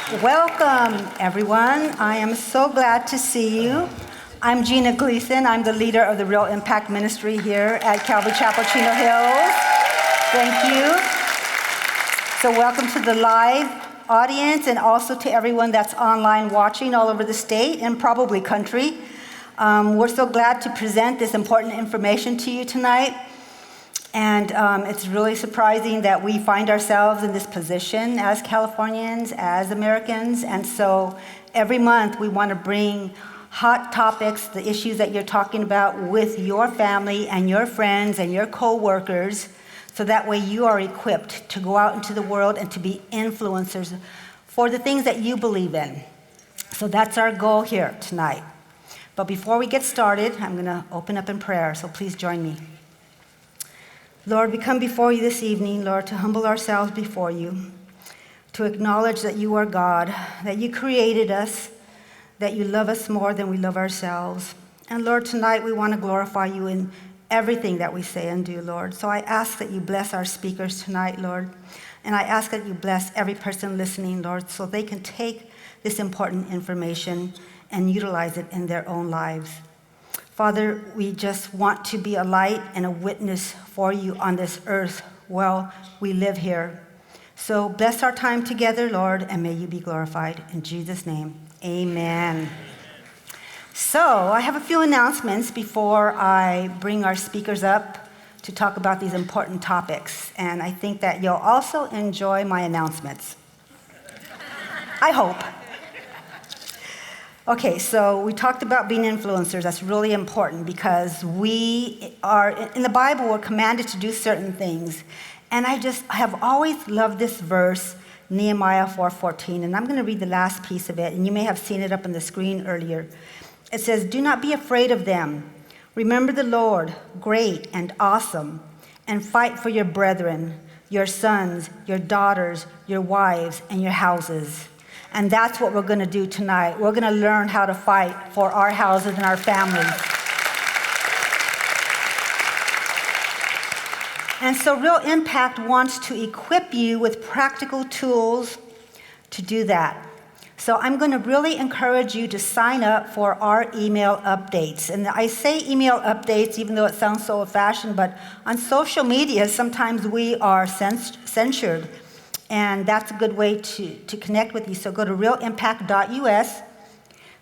Welcome, everyone. I am so glad to see you. I'm Gina Gleason. I'm the leader of the Real Impact Ministry here at Calvary Chapel, Chino Hills. Thank you. So welcome to the live audience and also to everyone that's online watching all over the state and probably country. We're so glad to present this important information to you tonight. And it's really surprising that we find ourselves in this position as Californians, as Americans. And so every month we want to bring hot topics, the issues that you're talking about with your family and your friends and your co-workers, so that way you are equipped to go out into the world and to be influencers for the things that you believe in. So that's our goal here tonight. But before we get started, I'm going to open up in prayer, so please join me. Lord, we come before you this evening, Lord, to humble ourselves before you, to acknowledge that you are God, that you created us, that you love us more than we love ourselves. And Lord, tonight we want to glorify you in everything that we say and do, Lord. So I ask that you bless our speakers tonight, Lord. And I ask that you bless every person listening, Lord, so they can take this important information and utilize it in their own lives. Father, we just want to be a light and a witness for you on this earth while we live here. So bless our time together, Lord, and may you be glorified. In Jesus' name, amen. So I have a few announcements before I bring our speakers up to talk about these important topics. And I think that you'll also enjoy my announcements. I hope. Okay, so we talked about being influencers. That's really important because we are, in the Bible, we're commanded to do certain things. And I have always loved this verse, Nehemiah 4:14, and I'm going to read the last piece of it, and you may have seen it up on the screen earlier. It says, "Do not be afraid of them. Remember the Lord, great and awesome, and fight for your brethren, your sons, your daughters, your wives, and your houses." And that's what we're going to do tonight. We're going to learn how to fight for our houses and our families. And so Real Impact wants to equip you with practical tools to do that. So I'm going to really encourage you to sign up for our email updates. And I say email updates even though it sounds so old-fashioned, but on social media sometimes we are censored. And that's a good way to connect with you. So go to realimpact.us,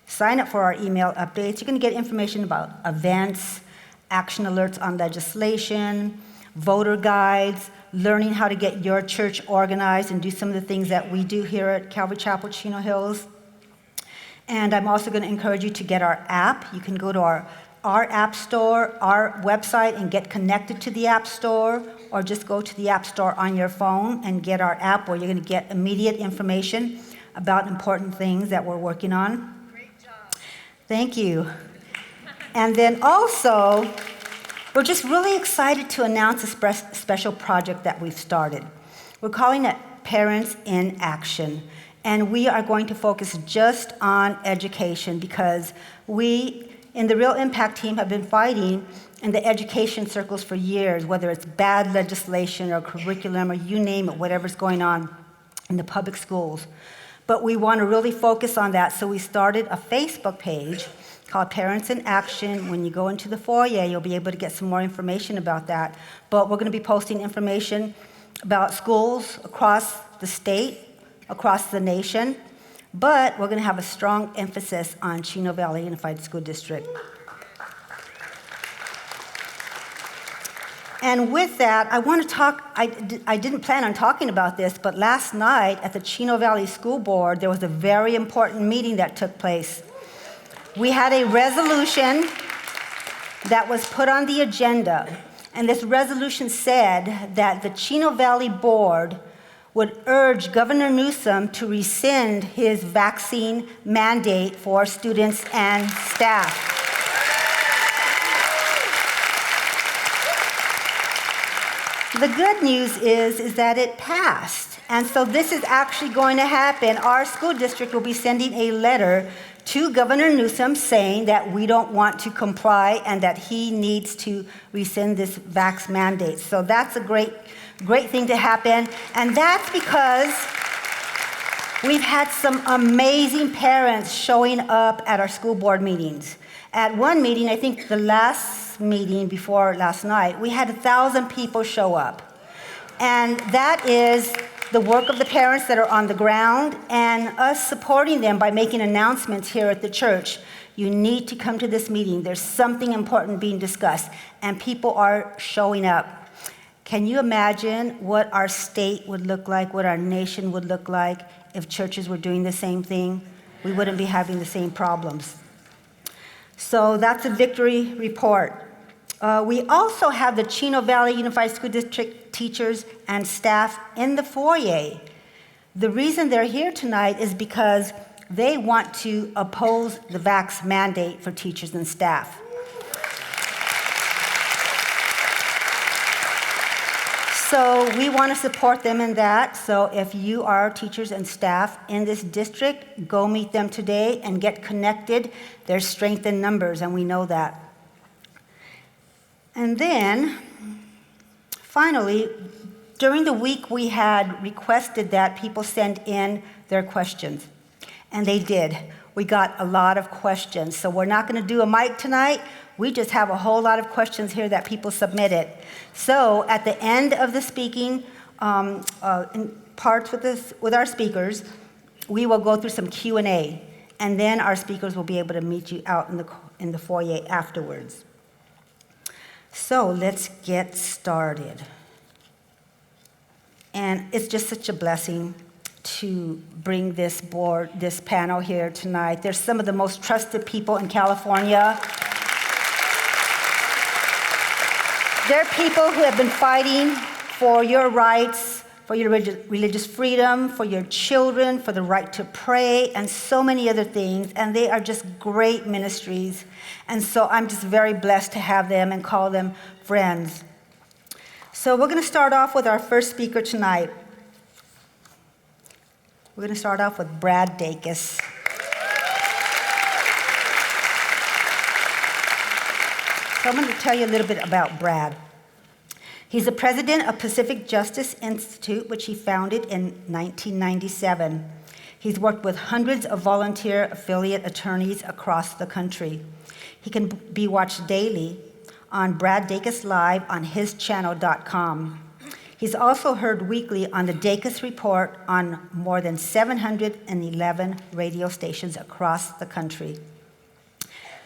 sign up for our email updates. You're going to get information about events, action alerts on legislation, voter guides, learning how to get your church organized and do some of the things that we do here at Calvary Chapel, Chino Hills. And I'm also going to encourage you to get our app. You can go to our app store, our website, and get connected to the app store, or just go to the app store on your phone and get our app where you're going to get immediate information about important things that we're working on. Great job. Thank you. And then also, we're just really excited to announce a special project that we've started. We're calling it Parents in Action. And we are going to focus just on education because we in the Real Impact team have been fighting in the education circles for years, whether it's bad legislation or curriculum or you name it, whatever's going on in the public schools. But we want to really focus on that, so we started a Facebook page called Parents in Action. When you go into the foyer, you'll be able to get some more information about that. But we're going to be posting information about schools across the state, across the nation. But we're going to have a strong emphasis on Chino Valley Unified School District. And with that, I want to talk, I didn't plan on talking about this, but last night at the Chino Valley School Board, there was a very important meeting that took place. We had a resolution that was put on the agenda, and this resolution said that the Chino Valley Board would urge Governor Newsom to rescind his vaccine mandate for students and staff. The good news is that it passed. And so this is actually going to happen. Our school district will be sending a letter to Governor Newsom saying that we don't want to comply and that he needs to rescind this vax mandate. So that's a great thing to happen. And that's because We've had some amazing parents showing up at our school board meetings. At one meeting, I think the last meeting before last night, we had 1,000 people show up. And that is the work of the parents that are on the ground and us supporting them by making announcements here at the church. You need to come to this meeting. There's something important being discussed, and people are showing up. Can you imagine what our state would look like, what our nation would look like if churches were doing the same thing? We wouldn't be having the same problems. So that's a victory report. We also have the Chino Valley Unified School District teachers and staff in the foyer. The reason they're here tonight is because they want to oppose the vax mandate for teachers and staff. So we want to support them in that. So if you are teachers and staff in this district, go meet them today and get connected. There's strength in numbers, and we know that. And then, finally, during the week we had requested that people send in their questions, and they did. We got a lot of questions, so we're not going to do a mic tonight. We just have a whole lot of questions here that people submitted. So at the end of the speaking in parts with our speakers, we will go through some Q&A, and then our speakers will be able to meet you out in the foyer afterwards. So let's get started. And it's just such a blessing to bring this panel here tonight. They're some of the most trusted people in California. They're people who have been fighting for your rights, for your religious freedom, for your children, for the right to pray, and so many other things. And they are just great ministries. And so I'm just very blessed to have them and call them friends. So we're going to start off with our first speaker tonight. We're going to start off with Brad Dacus. So I'm going to tell you a little bit about Brad. He's the president of Pacific Justice Institute, which he founded in 1997. He's worked with hundreds of volunteer affiliate attorneys across the country. He can be watched daily on Brad Dacus Live on hischannel.com. He's also heard weekly on the Dacus Report on more than 711 radio stations across the country.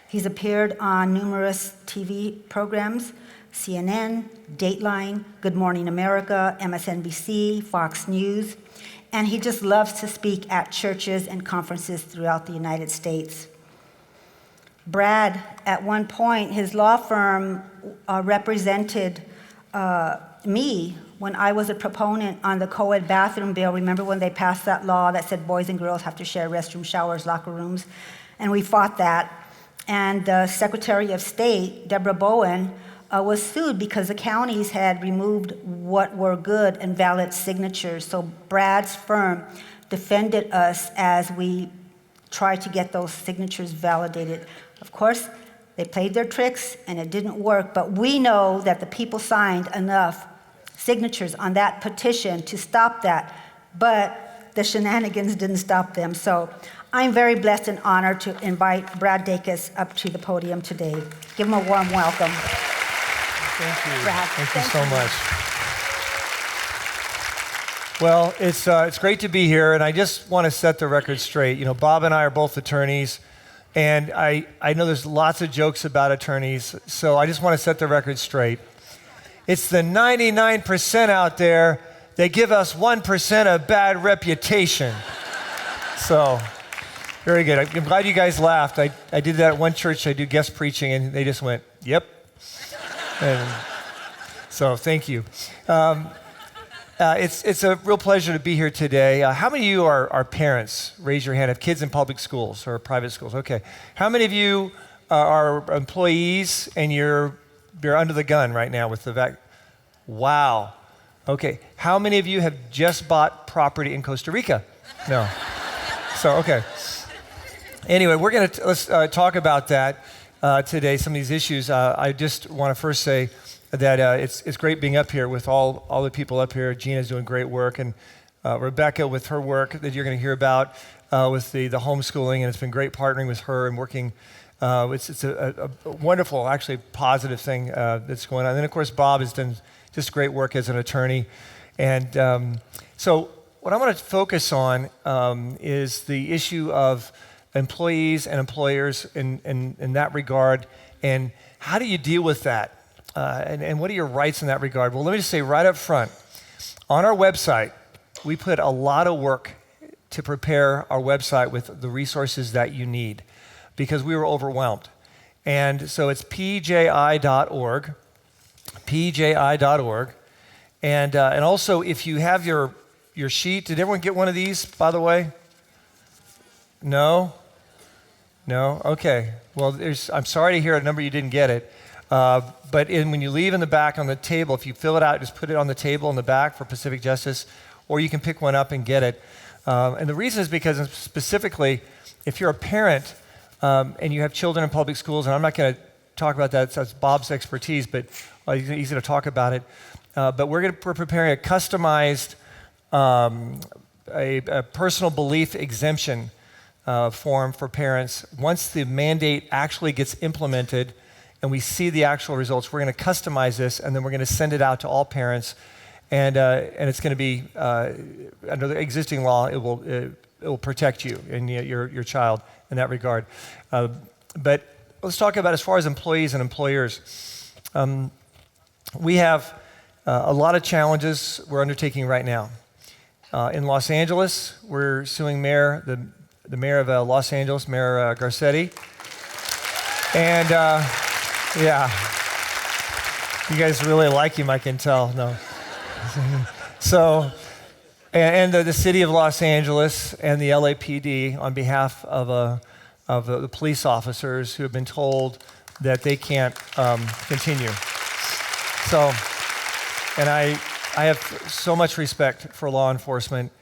He's appeared on numerous TV programs, CNN, Dateline, Good Morning America, MSNBC, Fox News, and he just loves to speak at churches and conferences throughout the United States. Brad, at one point, his law firm represented me when I was a proponent on the co-ed bathroom bill. Remember when they passed that law that said boys and girls have to share restrooms, showers, locker rooms? And we fought that. And the Secretary of State, Deborah Bowen, was sued because the counties had removed what were good and valid signatures. So Brad's firm defended us as we tried to get those signatures validated. Of course, they played their tricks and it didn't work, but we know that the people signed enough signatures on that petition to stop that, but the shenanigans didn't stop them. So I'm very blessed and honored to invite Brad Dacus up to the podium today. Give him a warm welcome. Thank you. Brad, thank you so much. Well, it's great to be here, and I just want to set the record straight. You know, Bob and I are both attorneys, and I know there's lots of jokes about attorneys, so I just want to set the record straight. It's the 99% out there that give us 1% of bad reputation. So, very good. I'm glad you guys laughed. I did that at one church. I do guest preaching, and they just went, yep. And so, thank you. It's a real pleasure to be here today. How many of you are parents? Raise your hand. Have kids in public schools or private schools? Okay. How many of you are employees and you're under the gun right now with the vac? Wow. Okay. How many of you have just bought property in Costa Rica? No. So, okay. Anyway, let's talk about that today, some of these issues. I just want to first say that it's great being up here with all the people up here. Gina's doing great work, and Rebecca with her work that you're going to hear about with the homeschooling, and it's been great partnering with her and working. It's a wonderful, actually positive thing that's going on. And then, of course, Bob has done just great work as an attorney. And so what I want to focus on is the issue of employees and employers in that regard, and how do you deal with that? And what are your rights in that regard? Well, let me just say right up front, on our website, we put a lot of work to prepare our website with the resources that you need because we were overwhelmed. And so it's pji.org, pji.org. And also, if you have your sheet, did everyone get one of these, by the way? No? No? Okay. Well, I'm sorry to hear a number you didn't get it. But when you leave in the back on the table, if you fill it out, just put it on the table in the back for Pacific Justice, or you can pick one up and get it. And the reason is because specifically, if you're a parent and you have children in public schools, and I'm not going to talk about that, that's Bob's expertise, but he's going to talk about it. But we're preparing a customized, a personal belief exemption form for parents. Once the mandate actually gets implemented and we see the actual results, we're going to customize this, and then we're going to send it out to all parents. And it's going to be, under the existing law, it will protect you and your child in that regard. But let's talk about as far as employees and employers. We have a lot of challenges we're undertaking right now. In Los Angeles, we're suing the mayor of Los Angeles, Mayor Garcetti. And yeah, you guys really like him, I can tell. No. So, and the city of Los Angeles and the LAPD on behalf of the police officers who have been told that they can't continue. So, and I have so much respect for law enforcement,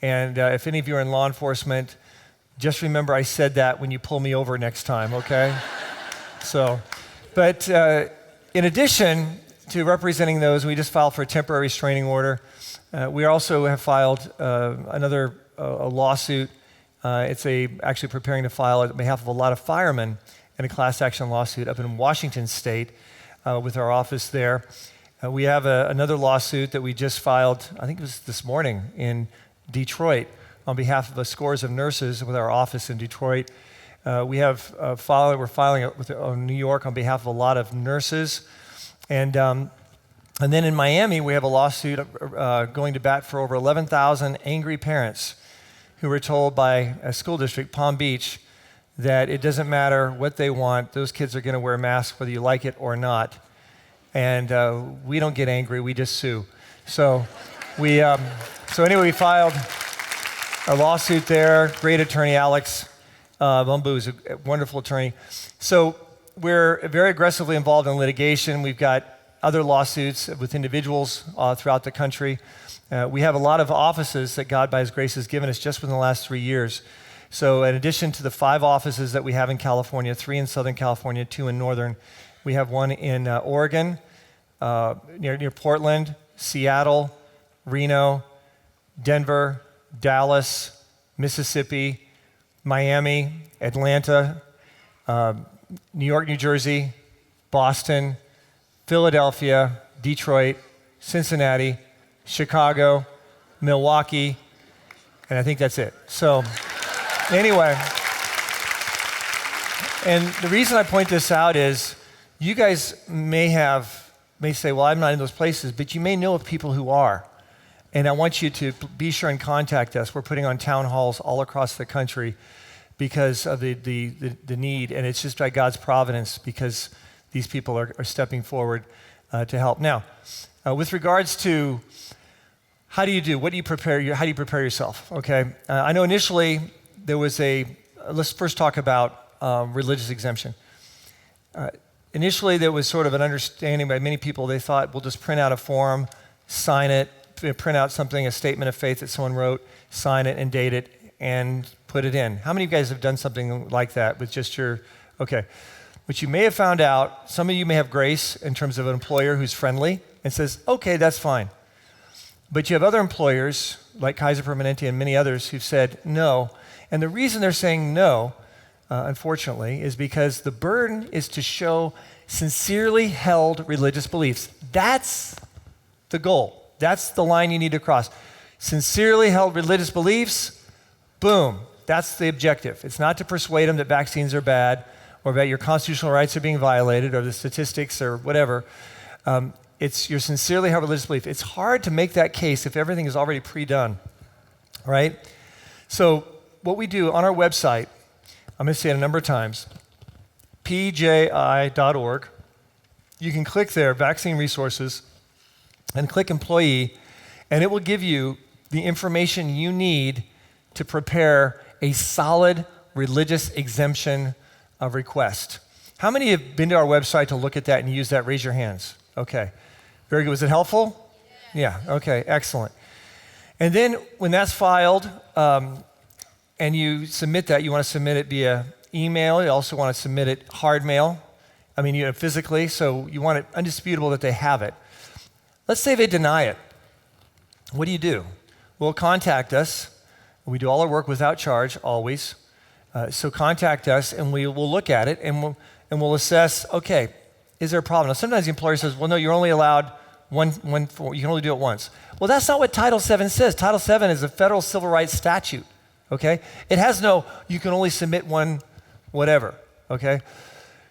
and if any of you are in law enforcement, just remember I said that when you pull me over next time, okay? So, but in addition to representing those, we just filed for a temporary restraining order. We also have filed another lawsuit. It's actually preparing to file on behalf of a lot of firemen in a class action lawsuit up in Washington State with our office there. We have another lawsuit that we just filed, I think it was this morning, in Detroit on behalf of scores of nurses with our office in Detroit. We're filing it with New York on behalf of a lot of nurses. And then in Miami, we have a lawsuit going to bat for over 11,000 angry parents who were told by a school district, Palm Beach, that it doesn't matter what they want, those kids are going to wear masks whether you like it or not. And we don't get angry, we just sue. So anyway, we filed a lawsuit there. Great attorney, Alex Bumbu is a wonderful attorney. So we're very aggressively involved in litigation. We've got other lawsuits with individuals throughout the country. We have a lot of offices that God, by His grace, has given us just within the last 3 years. So in addition to the 5 offices that we have in California, 3 in Southern California, 2 in Northern, we have one in Oregon, near Portland, Seattle, Reno, Denver, Dallas, Mississippi, Miami, Atlanta, New York, New Jersey, Boston, Philadelphia, Detroit, Cincinnati, Chicago, Milwaukee, and I think that's it. So anyway, and the reason I point this out is you guys may say, well, I'm not in those places, but you may know of people who are. And I want you to be sure and contact us. We're putting on town halls all across the country because of the need, and it's just by God's providence because these people are stepping forward to help. Now, with regards to how do you do? What do you prepare? How do you prepare yourself? Okay, I know initially there was let's first talk about religious exemption. Initially, there was sort of an understanding by many people. They thought, we'll just print out a form, sign it, print out something, a statement of faith that someone wrote, sign it and date it, and put it in. How many of you guys have done something like that with just okay. What you may have found out, some of you may have grace in terms of an employer who's friendly and says, okay, that's fine. But you have other employers, like Kaiser Permanente and many others, who've said no. And the reason they're saying no, unfortunately, is because the burden is to show sincerely held religious beliefs. That's the goal. That's the line you need to cross. Sincerely held religious beliefs, boom, that's the objective. It's not to persuade them that vaccines are bad or that your constitutional rights are being violated or the statistics or whatever. It's your sincerely held religious belief. It's hard to make that case if everything is already pre-done, right? So what we do on our website, I'm going to say it a number of times, pji.org. You can click there, vaccine resources, and click employee, and it will give you the information you need to prepare a solid religious exemption request. How many have been to our website to look at that and use that? Raise your hands. Okay. Very good. Was it helpful? Yeah. Okay. Excellent. And then when that's filed and you submit that, you want to submit it via email. You also want to submit it hard mail. Physically. So you want it undisputable that they have it. Let's say they deny it. What do? Well, contact us. We do all our work without charge, always. So contact us, and we will look at it, and we'll assess. Okay, is there a problem? Now, sometimes the employer says, "Well, no, you're only allowed one. You can only do it once." Well, that's not what Title VII says. Title VII is a federal civil rights statute. Okay, it has no. You can only submit one, whatever. Okay,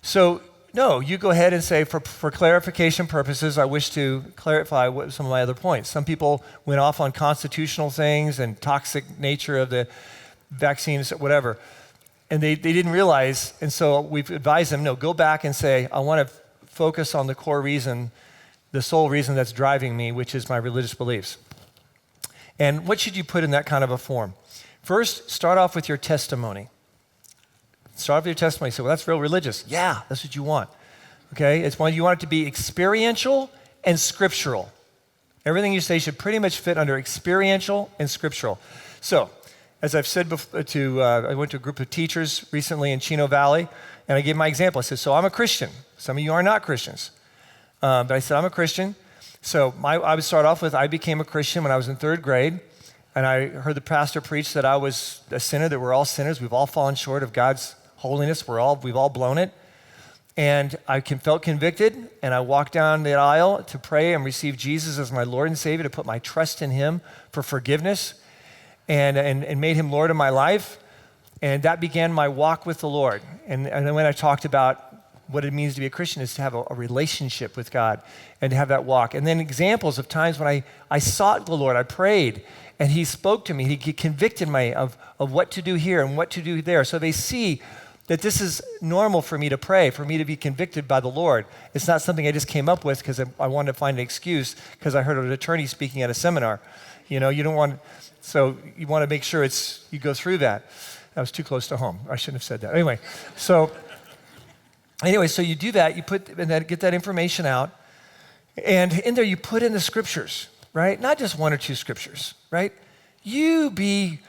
so. No, you go ahead and say, for clarification purposes, I wish to clarify some of my other points. Some people went off on constitutional things and toxic nature of the vaccines, whatever, and they didn't realize, and so we've advised them, no, go back and say, I want to focus on the core reason, the sole reason that's driving me, which is my religious beliefs. And what should you put in that kind of a form? First, start off with your testimony. Start off with your testimony. Say, well, that's real religious. Yeah, that's what you want. Okay? You want it to be experiential and scriptural. Everything you say should pretty much fit under experiential and scriptural. So, as I've said before, I went to a group of teachers recently in Chino Valley, and I gave my example. I said, so I'm a Christian. Some of you are not Christians. But I said, I'm a Christian. So I would start off with, I became a Christian when I was in 3rd grade, and I heard the pastor preach that I was a sinner, that we're all sinners. We've all fallen short of God's holiness. We've all blown it. And I felt convicted, and I walked down the aisle to pray and receive Jesus as my Lord and Savior, to put my trust in him for forgiveness, and made him Lord of my life. And that began my walk with the Lord. And then when I talked about what it means to be a Christian is to have a relationship with God and to have that walk. And then examples of times when I sought the Lord, I prayed, and he spoke to me. He convicted me of what to do here and what to do there. So they see that this is normal for me to pray, for me to be convicted by the Lord. It's not something I just came up with because I wanted to find an excuse because I heard an attorney speaking at a seminar. You want to make sure you go through that. That was too close to home. I shouldn't have said that. Anyway, so you do that, get that information out, and in there you put in the scriptures, right? Not just 1 or 2 scriptures, right? You be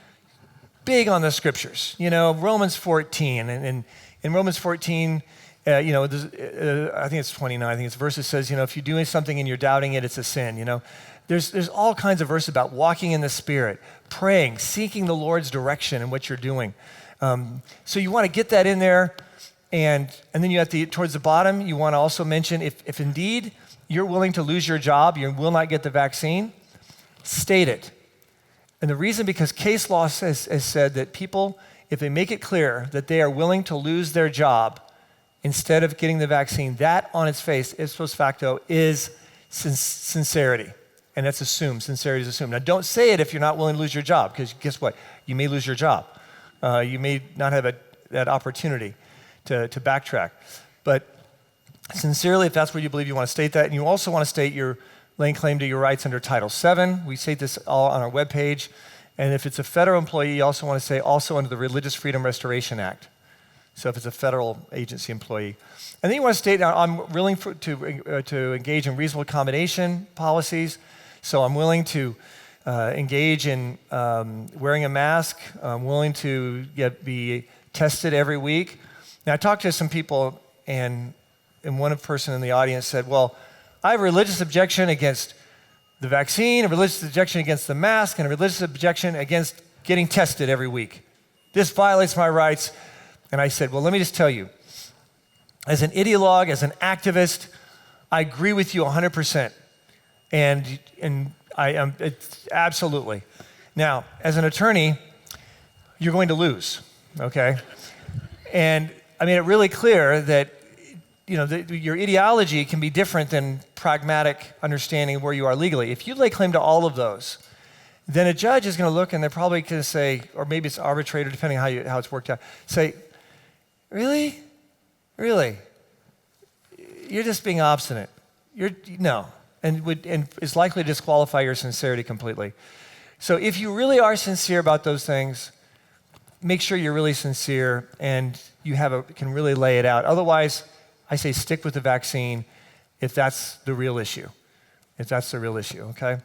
big on the scriptures. Romans 14, and in Romans 14, I think it's 29, I think it's verse that says, if you're doing something and you're doubting it, it's a sin, There's all kinds of verses about walking in the Spirit, praying, seeking the Lord's direction in what you're doing. So you want to get that in there, and then you have towards the bottom, you want to also mention if indeed you're willing to lose your job, you will not get the vaccine, state it. And the reason, because case law has said that people, if they make it clear that they are willing to lose their job instead of getting the vaccine, that on its face, ipso post facto, is sincerity. And that's assumed. Sincerity is assumed. Now, don't say it if you're not willing to lose your job, because guess what? You may lose your job. You may not have that opportunity to backtrack. But sincerely, if that's what you believe, you want to state that. And you also want to state your laying claim to your rights under Title VII. We state this all on our webpage. And if it's a federal employee, you also want to say also under the Religious Freedom Restoration Act. So if it's a federal agency employee. And then you want to state, now, I'm willing to engage in reasonable accommodation policies. So I'm willing to engage in wearing a mask. I'm willing to be tested every week. Now, I talked to some people, and one person in the audience said, well, I have a religious objection against the vaccine, a religious objection against the mask, and a religious objection against getting tested every week. This violates my rights. And I said, well, let me just tell you, as an ideologue, as an activist, I agree with you 100%. And I am, it's absolutely. Now, as an attorney, you're going to lose, okay? And I made it really clear that your ideology can be different than pragmatic understanding of where you are legally. If you lay claim to all of those, then a judge is going to look and they're probably going to say, or maybe it's arbitrator, depending on how it's worked out, say, really? Really? You're just being obstinate. No. And is likely to disqualify your sincerity completely. So if you really are sincere about those things, make sure you're really sincere and you can really lay it out. Otherwise, I say stick with the vaccine if that's the real issue. If that's the real issue, okay?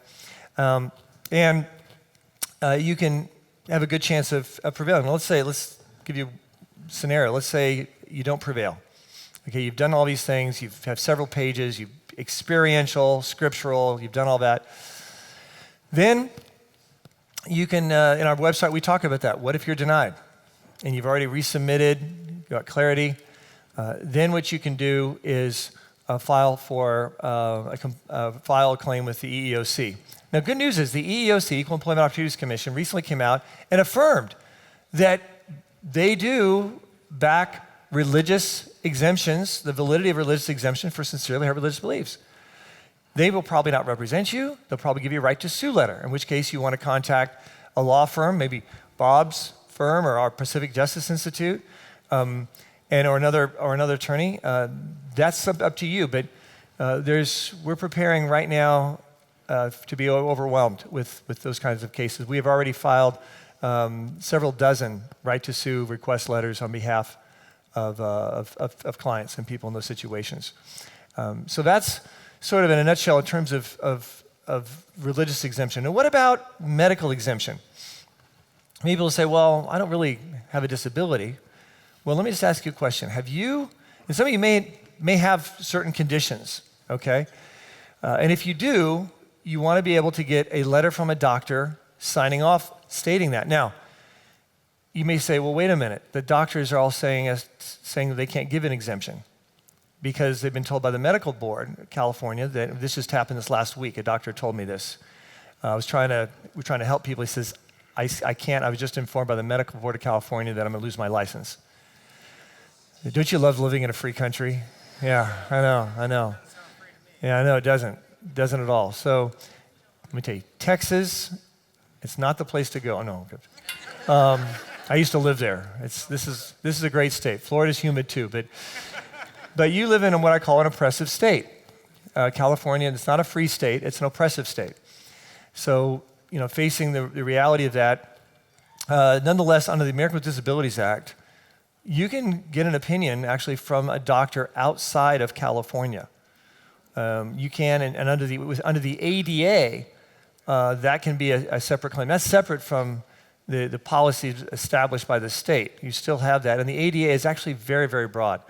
You can have a good chance of prevailing. Well, let's give you a scenario. Let's say you don't prevail. Okay, you've done all these things. You have several pages. You've experiential, scriptural. You've done all that. Then you can, in our website, we talk about that. What if you're denied? And you've already resubmitted, you got clarity. Then what you can do is file a claim with the EEOC. Now, good news is the EEOC, Equal Employment Opportunities Commission, recently came out and affirmed that they do back religious exemptions, the validity of religious exemption for sincerely held religious beliefs. They will probably not represent you. They'll probably give you a right to sue letter, in which case you want to contact a law firm, maybe Bob's firm or our Pacific Justice Institute, or another attorney. That's up to you. But we're preparing right now to be overwhelmed with those kinds of cases. We have already filed several dozen right to sue request letters on behalf of clients and people in those situations. So that's sort of in a nutshell in terms of religious exemption. And what about medical exemption? People will say, well, I don't really have a disability. Well, let me just ask you a question. Have you, and some of you may have certain conditions, okay? And if you do, you want to be able to get a letter from a doctor signing off stating that. Now, you may say, well, wait a minute. The doctors are all saying that they can't give an exemption because they've been told by the medical board, California, that this just happened this last week. A doctor told me this. We're trying to help people. He says, I can't. I was just informed by the medical board of California that I'm going to lose my license. Don't you love living in a free country? Yeah, I know. Yeah, I know, it doesn't at all. So let me tell you, Texas, it's not the place to go. No, I used to live there. This is a great state. Florida's humid too, but you live in what I call an oppressive state. California, it's not a free state, it's an oppressive state. So, facing the reality of that, nonetheless, under the Americans with Disabilities Act, you can get an opinion actually from a doctor outside of California. You can, and under the ADA, that can be a separate claim. That's separate from the policies established by the state. You still have that, and the ADA is actually very, very broad.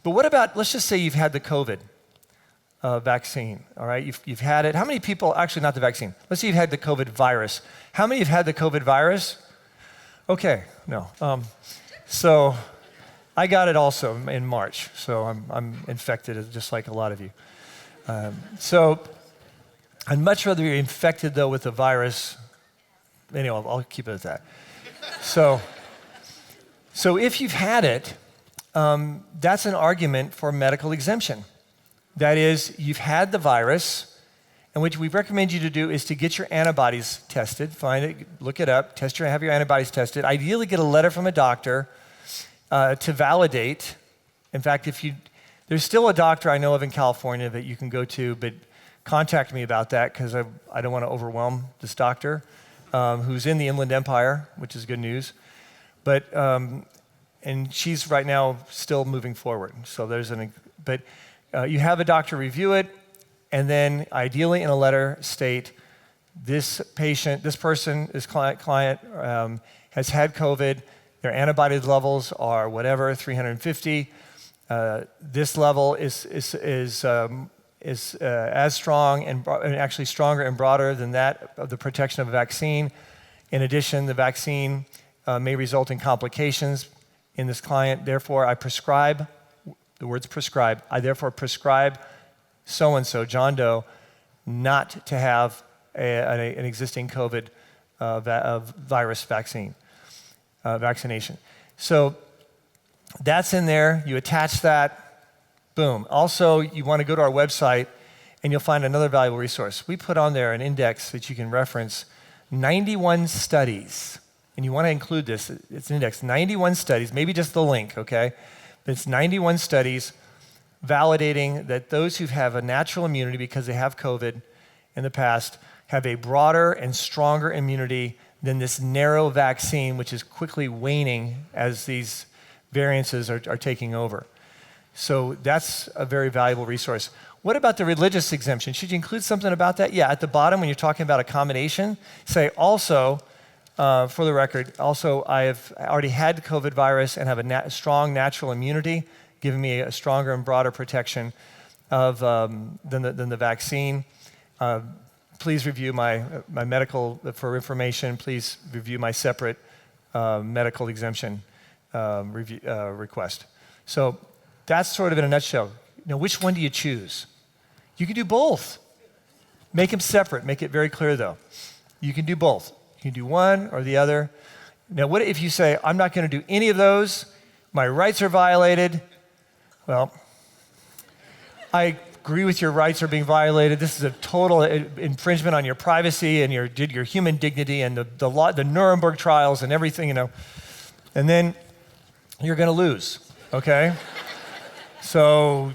But what about, let's just say you've had the COVID vaccine, all right? You've had it. How many people, actually not the vaccine, let's say you've had the COVID virus. How many have had the COVID virus? Okay, no. So I got it also in March, so I'm infected just like a lot of you. So I'd much rather be infected, though, with the virus. Anyway, I'll keep it at that. So if you've had it, that's an argument for medical exemption. That is, you've had the virus, and what we recommend you to do is to get your antibodies tested. Find it, look it up, have your antibodies tested. Ideally, get a letter from a doctor to validate. In fact, there's still a doctor I know of in California that you can go to, but contact me about that because I don't want to overwhelm this doctor who's in the Inland Empire, which is good news. But and she's right now still moving forward. So but you have a doctor review it, and then ideally in a letter state, this client has had COVID. Their antibody levels are whatever, 350. This level is is as strong and actually stronger and broader than that of the protection of a vaccine. In addition, the vaccine may result in complications in this client. Therefore, I prescribe, the word's prescribe, I therefore prescribe so-and-so, John Doe, not to have an existing COVID virus vaccination. So that's in there. You attach that. Boom. Also, you want to go to our website and you'll find another valuable resource. We put on there an index that you can reference 91 studies. And you want to include this. It's an index, 91 studies, maybe just the link, okay? But it's 91 studies validating that those who have a natural immunity because they have COVID in the past have a broader and stronger immunity than this narrow vaccine, which is quickly waning as these variances are taking over. So that's a very valuable resource. What about the religious exemption? Should you include something about that? Yeah, at the bottom when you're talking about accommodation, say also, for the record, also I have already had the COVID virus and have a strong natural immunity, giving me a stronger and broader protection of, than the vaccine. Please review my medical, for information, please review my separate medical exemption request. So that's sort of in a nutshell. Now, which one do you choose? You can do both. Make them separate. Make it very clear, though. You can do both. You can do one or the other. Now, what if you say, I'm not going to do any of those, my rights are violated? Well, I agree with your rights are being violated. This is a total infringement on your privacy and your human dignity and the law, the Nuremberg trials and everything, And then you're going to lose, okay? So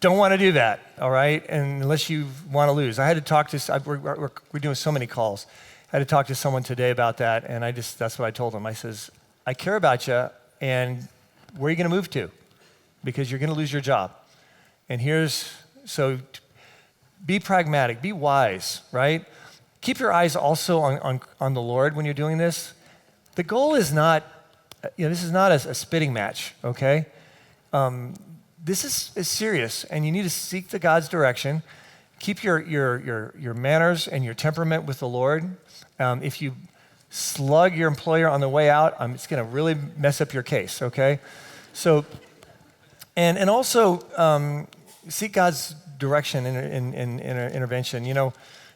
don't want to do that, all right? And unless you want to lose. I had to talk to, we're doing so many calls. I had to talk to someone today about that, and that's what I told him. I says, I care about you, and where are you going to move to? Because you're going to lose your job. And so be pragmatic, be wise, right? Keep your eyes also on the Lord when you're doing this. The goal is not, this is not a spitting match, okay? This is serious, and you need to seek the God's direction. Keep your manners and your temperament with the Lord. If you slug your employer on the way out, it's going to really mess up your case, okay? So, and also seek God's direction in intervention.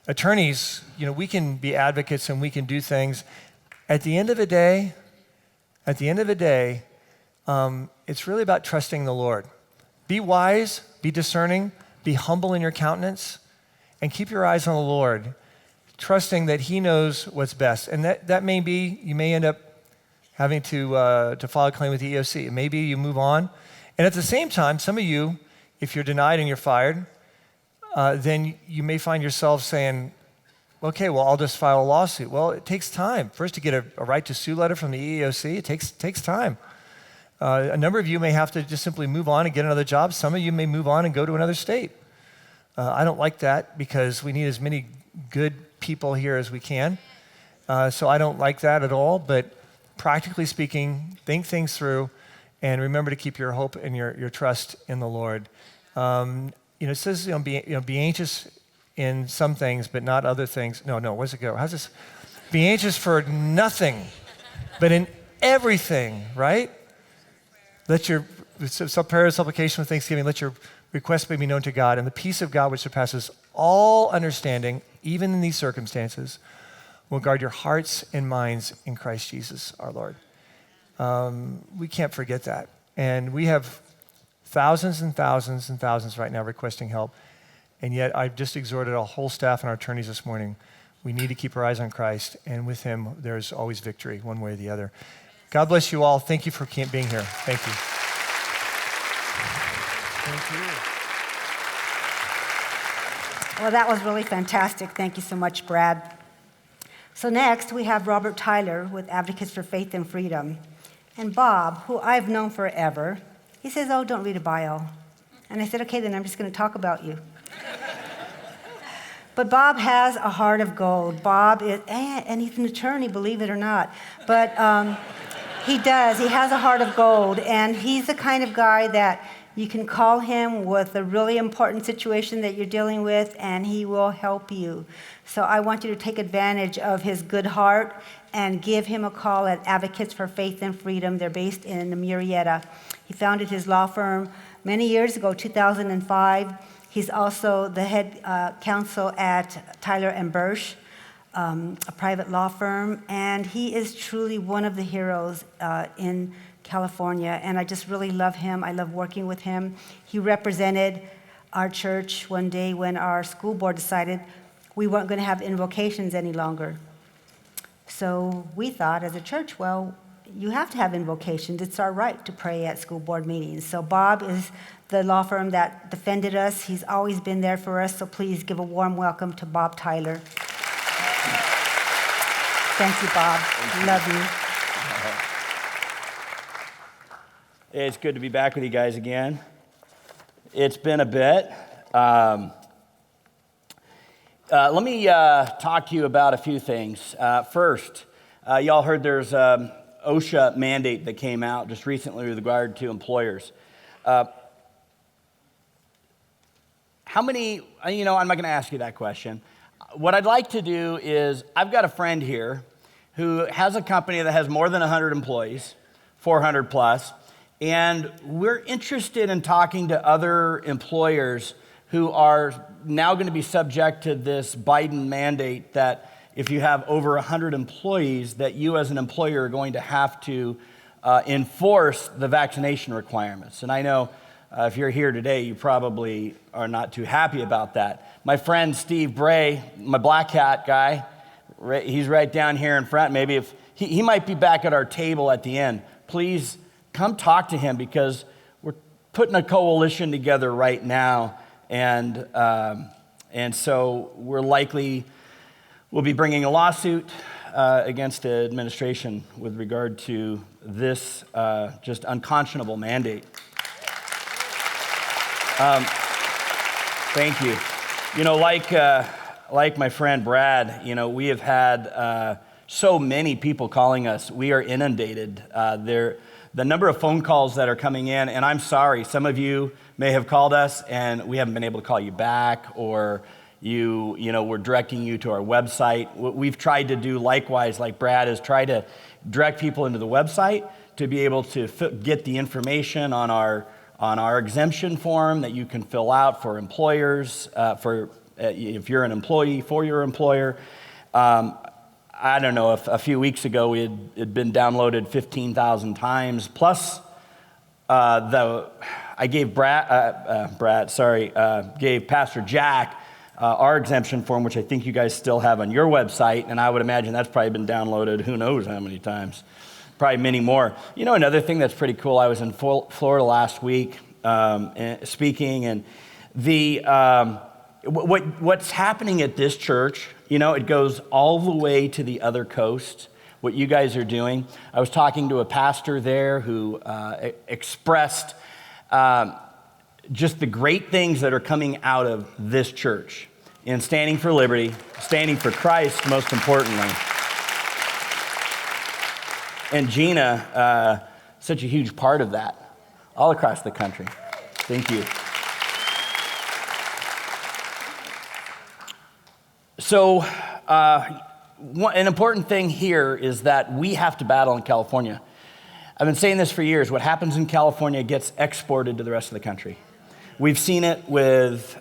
Attorneys, we can be advocates and we can do things. At the end of the day, it's really about trusting the Lord. Be wise, be discerning, be humble in your countenance, and keep your eyes on the Lord, trusting that He knows what's best. And that may be, you may end up having to file a claim with the EEOC. Maybe you move on. And at the same time, some of you, if you're denied and you're fired, then you may find yourself saying, okay, well, I'll just file a lawsuit. Well, it takes time. First, to get a right to sue letter from the EEOC, it takes time. A number of you may have to just simply move on and get another job. Some of you may move on and go to another state. I don't like that because we need as many good people here as we can. So I don't like that at all. But practically speaking, think things through and remember to keep your hope and your trust in the Lord. It says, be anxious in some things, but not other things. No, where's it go? How's this? Be anxious for nothing, but in everything, right? Let your prayer, supplication, with thanksgiving, let your requests be known to God, and the peace of God, which surpasses all understanding, even in these circumstances, will guard your hearts and minds in Christ Jesus, our Lord. We can't forget that. And we have thousands and thousands and thousands right now requesting help. And yet I've just exhorted a whole staff and our attorneys this morning. We need to keep our eyes on Christ, and with Him, there's always victory, one way or the other. God bless you all. Thank you for being here. Thank you. Thank you. Well, that was really fantastic. Thank you so much, Brad. So next, we have Robert Tyler with Advocates for Faith and Freedom. And Bob, who I've known forever, he says, oh, don't read a bio. And I said, okay, then I'm just going to talk about you. But Bob has a heart of gold. Bob is, and he's an attorney, believe it or not. But he does. He has a heart of gold. And he's the kind of guy that You can call him with a really important situation that you're dealing with, and he will help you. So I want you to take advantage of his good heart and give him a call at Advocates for Faith and Freedom. They're based in Murrieta. He founded his law firm many years ago, 2005. He's also the head counsel at Tyler and Birch, a private law firm, and he is truly one of the heroes in California, and I just really love him. I love working with him. He represented our church one day when our school board decided we weren't going to have invocations any longer. So we thought as a church, well, you have to have invocations. It's our right to pray at school board meetings. So Bob is the law firm that defended us. He's always been there for us, so please give a warm welcome to Bob Tyler. Thank you, Bob. Love you. It's good to be back with you guys again. It's been a bit. Let me talk to you about a few things. First, y'all heard there's an OSHA mandate that came out just recently with regard to employers. How many, I'm not going to ask you that question. What I'd like to do is, I've got a friend here who has a company that has more than 100 employees, 400 plus, and we're interested in talking to other employers who are now going to be subject to this Biden mandate that if you have over 100 employees, that you as an employer are going to have to enforce the vaccination requirements. And I know if you're here today, you probably are not too happy about that. My friend Steve Bray, my black hat guy, he's right down here in front. Maybe if he might be back at our table at the end. Please come talk to him, because we're putting a coalition together right now, and so we'll be bringing a lawsuit against the administration with regard to this just unconscionable mandate. Thank you. Like my friend Brad, we have had so many people calling us. We are inundated. The number of phone calls that are coming in, and I'm sorry, some of you may have called us and we haven't been able to call you back, or we're directing you to our website. We've tried to do likewise, like Brad has tried to direct people into the website to be able to get the information on our exemption form that you can fill out for employers, if you're an employee, for your employer. I don't know, if a few weeks ago it had been downloaded 15,000 times. Plus, I gave gave Pastor Jack our exemption form, which I think you guys still have on your website, and I would imagine that's probably been downloaded who knows how many times, probably many more. Another thing that's pretty cool, I was in Florida last week speaking, and what's happening at this church, it goes all the way to the other coast, what you guys are doing. I was talking to a pastor there who expressed just the great things that are coming out of this church in standing for liberty, standing for Christ, most importantly. And Gina, such a huge part of that, all across the country. Thank you. So, an important thing here is that we have to battle in California. I've been saying this for years. What happens in California gets exported to the rest of the country. We've seen it with,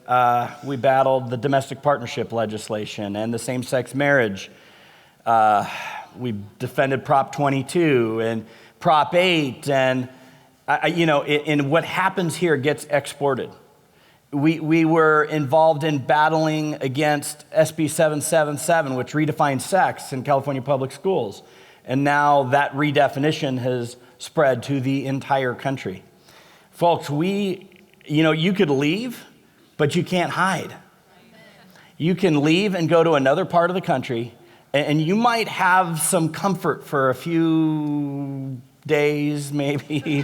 we battled the domestic partnership legislation and the same-sex marriage. We defended Prop 22 and Prop 8, and, and what happens here gets exported. We were involved in battling against SB 777, which redefines sex in California public schools. And now that redefinition has spread to the entire country. Folks, you could leave, but you can't hide. You can leave and go to another part of the country, and you might have some comfort for a few days, maybe.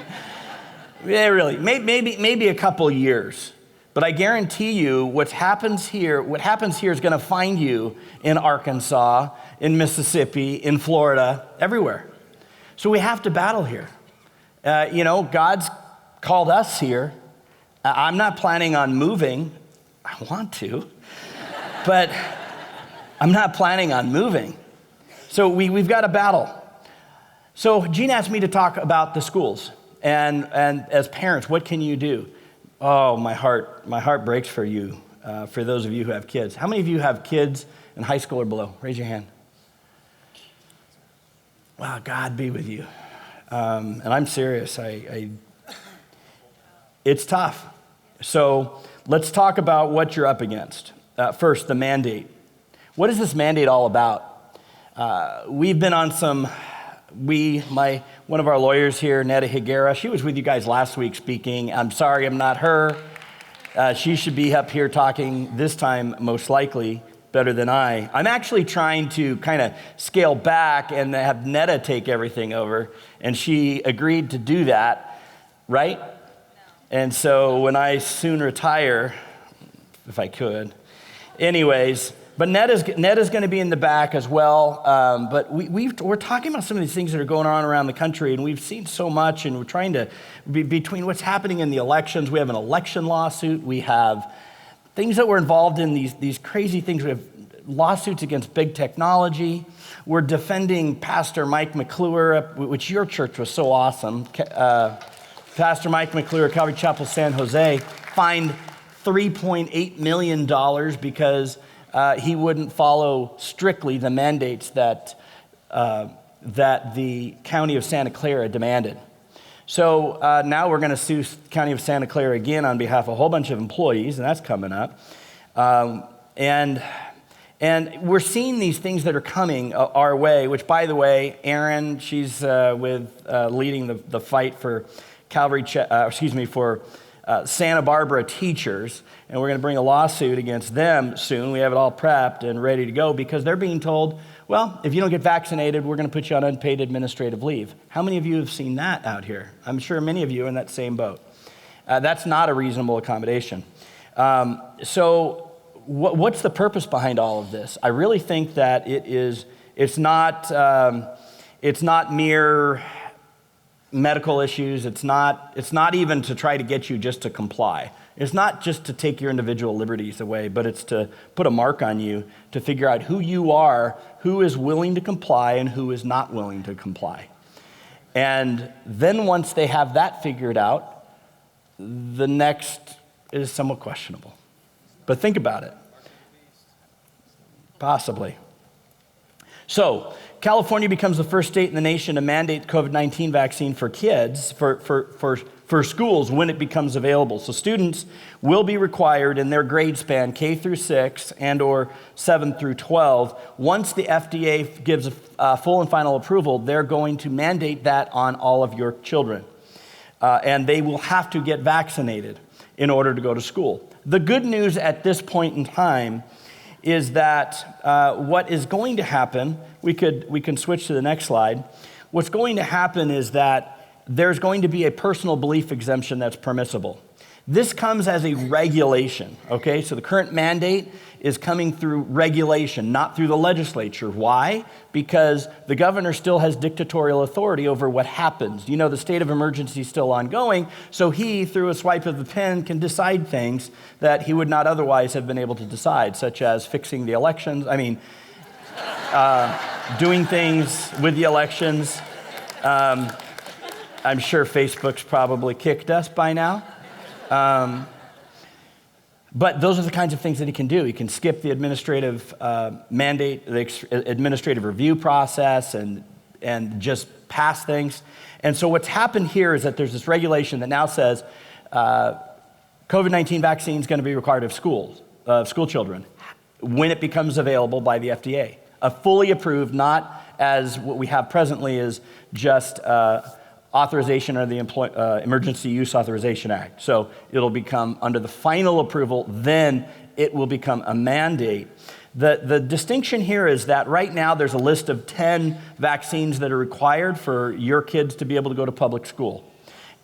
Yeah, really, maybe a couple years. But I guarantee you what happens here is going to find you in Arkansas, in Mississippi, in Florida, everywhere. So we have to battle here. God's called us here I'm not planning on moving. I want to, but I'm not planning on moving. So we've got a battle. So Gene asked me to talk about the schools. And as parents, what can you do? Oh, my heart breaks for you, for those of you who have kids. How many of you have kids in high school or below? Raise your hand. Wow, God be with you. And I'm serious. It's tough. So let's talk about what you're up against. First, the mandate. What is this mandate all about? We've been on some, one of our lawyers here, Netta Higuera, she was with you guys last week speaking. I'm sorry I'm not her. She should be up here talking this time, most likely, better than I. I'm actually trying to kind of scale back and have Netta take everything over, and she agreed to do that, right? No. And so when I soon retire, if I could, anyways, but Netta's going to be in the back as well. But we're talking about some of these things that are going on around the country, and we've seen so much, and we're trying to, between what's happening in the elections, we have an election lawsuit, we have things that we're involved in, these crazy things. We have lawsuits against big technology. We're defending Pastor Mike McClure, which your church was so awesome. Pastor Mike McClure, Calvary Chapel, San Jose, fined $3.8 million because he wouldn't follow strictly the mandates that the county of Santa Clara demanded. So now we're going to sue County of Santa Clara again on behalf of a whole bunch of employees, and that's coming up. And we're seeing these things that are coming our way, which, by the way, Erin, she's leading the fight for Calvary, for Santa Barbara teachers, and we're going to bring a lawsuit against them soon. We have it all prepped and ready to go because they're being told, well, if you don't get vaccinated, we're going to put you on unpaid administrative leave. How many of you have seen that out here? I'm sure many of you are in that same boat. That's not a reasonable accommodation. So what's the purpose behind all of this? I really think that it's not mere medical issues. It's not even to try to get you just to comply. It's not just to take your individual liberties away, but it's to put a mark on you to figure out who you are, who is willing to comply and who is not willing to comply. And then once they have that figured out, the next is somewhat questionable. But think about it. Possibly. So, California becomes the first state in the nation to mandate COVID-19 vaccine for kids, for schools when it becomes available. So students will be required in their grade span, K through 6 and or 7 through 12. Once the FDA gives a full and final approval, they're going to mandate that on all of your children. And they will have to get vaccinated in order to go to school. The good news at this point in time is that what is going to happen, we can switch to the next slide. What's going to happen is that there's going to be a personal belief exemption that's permissible. This comes as a regulation, okay? So the current mandate is coming through regulation, not through the legislature. Why? Because the governor still has dictatorial authority over what happens. You know, the state of emergency is still ongoing, so he, through a swipe of the pen, can decide things that he would not otherwise have been able to decide, such as fixing the elections, doing things with the elections. I'm sure Facebook's probably kicked us by now. But those are the kinds of things that he can do. He can skip the administrative mandate, the administrative review process, and just pass things. And so what's happened here is that there's this regulation that now says COVID-19 vaccine is going to be required of school children when it becomes available by the FDA. A fully approved, not as what we have presently is just authorization under the Emergency Use Authorization Act. So it'll become, under the final approval, then it will become a mandate. The distinction here is that right now there's a list of 10 vaccines that are required for your kids to be able to go to public school.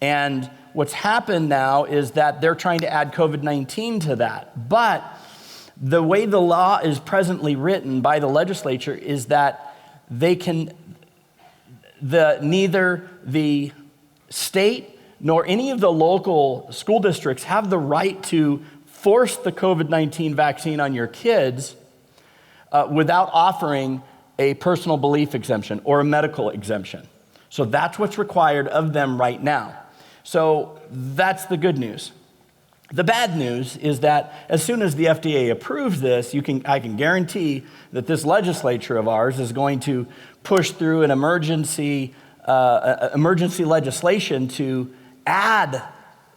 And what's happened now is that they're trying to add COVID-19 to that. But the way the law is presently written by the legislature is that they can, neither the state nor any of the local school districts have the right to force the COVID-19 vaccine on your kids without offering a personal belief exemption or a medical exemption. So that's what's required of them right now. So that's the good news. The bad news is that as soon as the FDA approves this, I can guarantee that this legislature of ours is going to push through an emergency legislation to add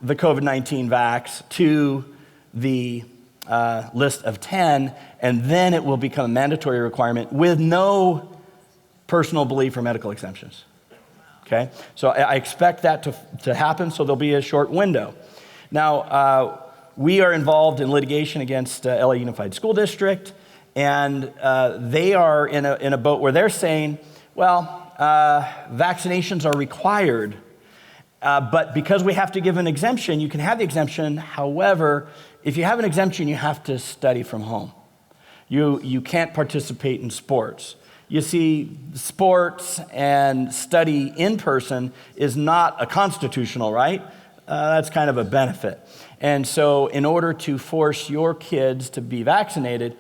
the COVID-19 vax to the list of 10, and then it will become a mandatory requirement with no personal belief or medical exemptions. Okay? So I expect that to happen, so there'll be a short window. Now, we are involved in litigation against LA Unified School District, and they are in a boat where they're saying, well, vaccinations are required, but because we have to give an exemption, you can have the exemption. However, if you have an exemption, you have to study from home. You can't participate in sports. You see, sports and study in person is not a constitutional right. That's kind of a benefit. And so in order to force your kids to be vaccinated,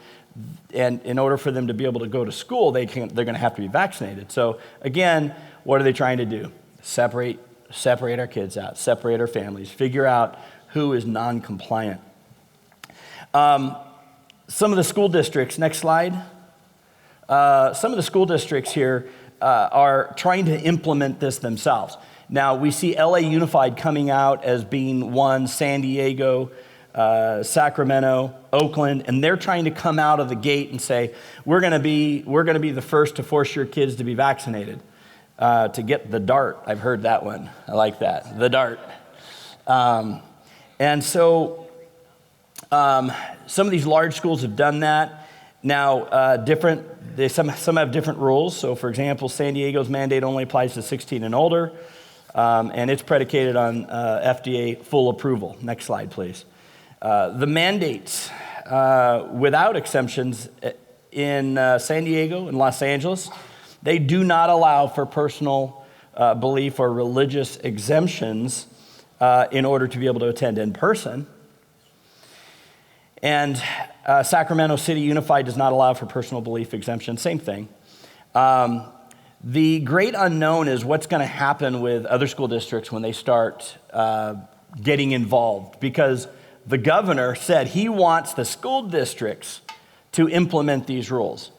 and in order for them to be able to go to school, they're going to have to be vaccinated. So again, what are they trying to do? Separate our kids out, separate our families, figure out who is non-compliant. Some of the school districts, next slide. Some of the school districts here are trying to implement this themselves. Now, we see LA Unified coming out as being one, San Diego, Sacramento, Oakland, and they're trying to come out of the gate and say, we're going to be the first to force your kids to be vaccinated, to get the DART. I've heard that one. I like that, the DART. And so some of these large schools have done that. Now, some have different rules. So, for example, San Diego's mandate only applies to 16 and older, and it's predicated on FDA full approval. Next slide, please. The mandates without exemptions in San Diego and Los Angeles, they do not allow for personal belief or religious exemptions in order to be able to attend in person. And Sacramento City Unified does not allow for personal belief exemption, same thing. The great unknown is what's going to happen with other school districts when they start getting involved, because the governor said he wants the school districts to implement these rules.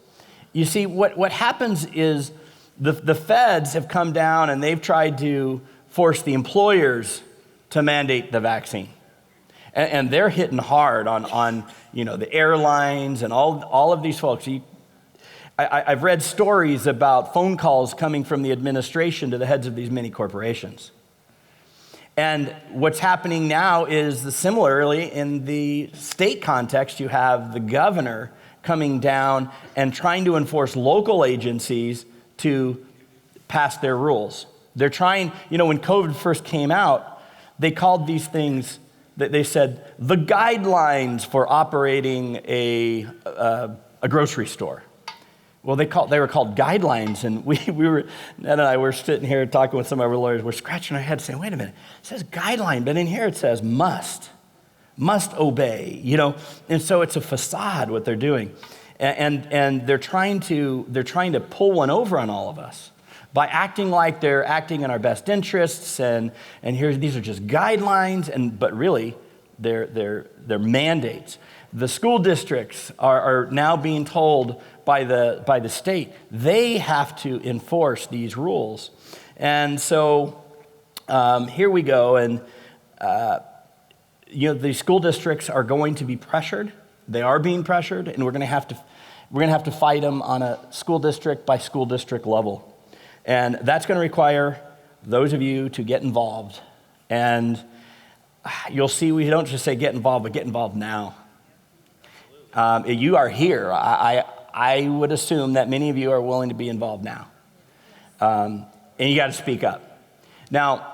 You see, what happens is the feds have come down and they've tried to force the employers to mandate the vaccine. And they're hitting hard on the airlines and all of these folks. I've read stories about phone calls coming from the administration to the heads of these many corporations. And what's happening now is similarly in the state context, you have the governor coming down and trying to enforce local agencies to pass their rules. They're trying, when COVID first came out, they called these things, they said, the guidelines for operating a grocery store. Well, they were called guidelines, and Ned and I were sitting here talking with some of our lawyers. We're scratching our heads saying, wait a minute, it says guideline, but in here it says must obey, And so it's a facade what they're doing. And they're trying to pull one over on all of us by acting like they're acting in our best interests, and these are just guidelines, but really they're mandates. The school districts are now being told by the state they have to enforce these rules. And so here we go, and the school districts are going to be pressured. They are being pressured, and we're going to have to fight them on a school district by school district level. And that's going to require those of you to get involved. And you'll see we don't just say get involved, but get involved now. You are here. I would assume that many of you are willing to be involved now. And you got to speak up. Now,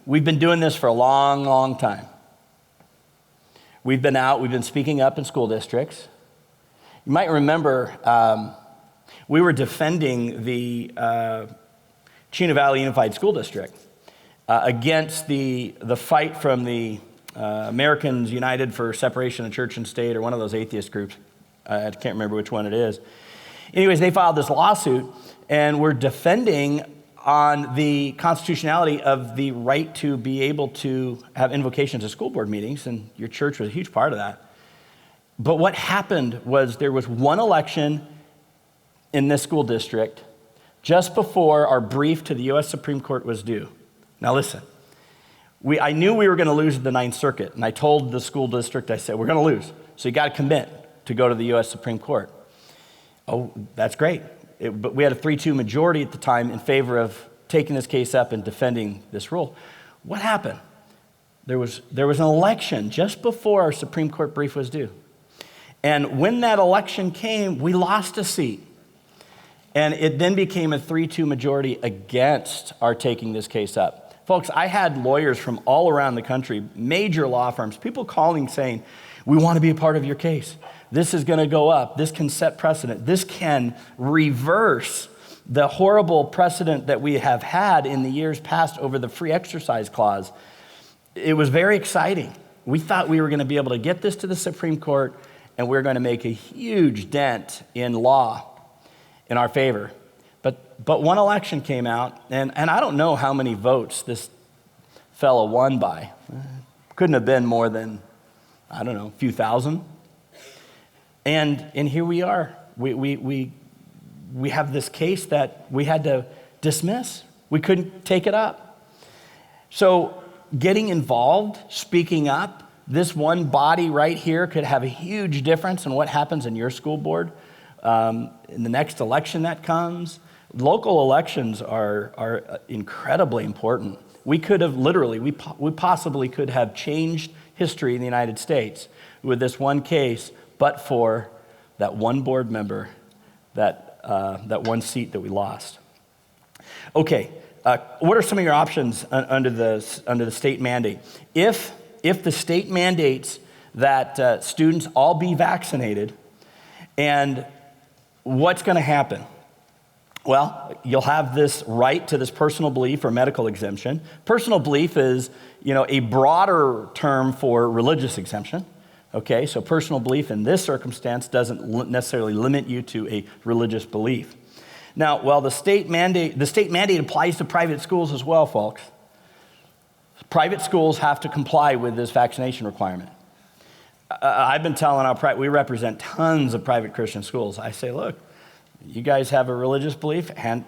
we've been doing this for a long, long time. We've been speaking up in school districts. You might remember we were defending the Chino Valley Unified School District. against the fight from the Americans United for Separation of Church and State, or one of those atheist groups. I can't remember which one it is. Anyways, they filed this lawsuit and were defending on the constitutionality of the right to be able to have invocations at school board meetings, and your church was a huge part of that. But what happened was there was one election in this school district just before our brief to the U.S. Supreme Court was due. Now listen, I knew we were going to lose the Ninth Circuit, and I told the school district, I said, we're going to lose, so you got to commit to go to the U.S. Supreme Court. Oh, that's great. But we had a 3-2 majority at the time in favor of taking this case up and defending this rule. What happened? There was an election just before our Supreme Court brief was due. And when that election came, we lost a seat. And it then became a 3-2 majority against our taking this case up. Folks, I had lawyers from all around the country, major law firms, people calling saying, we want to be a part of your case. This is going to go up. This can set precedent. This can reverse the horrible precedent that we have had in the years past over the free exercise clause. It was very exciting. We thought we were going to be able to get this to the Supreme Court, and we we're going to make a huge dent in law in our favor. But one election came out, and I don't know how many votes this fellow won by. Couldn't have been more than, I don't know, a few thousand. And here we are. We have this case that we had to dismiss. We couldn't take it up. So getting involved, speaking up, this one body right here could have a huge difference in what happens in your school board. In the next election that comes, local elections are incredibly important. We could have literally, we possibly could have changed history in the United States with this one case, but for that one board member, that one seat that we lost. Okay, what are some of your options under the state mandate? If the state mandates that students all be vaccinated, and what's going to happen? Well, you'll have this right to this personal belief or medical exemption. Personal belief is, a broader term for religious exemption. Okay, so personal belief in this circumstance doesn't necessarily limit you to a religious belief. Now, well, the state mandate applies to private schools as well, folks. Private schools have to comply with this vaccination requirement. I've been telling we represent tons of private Christian schools. I say, look, you guys have a religious belief, and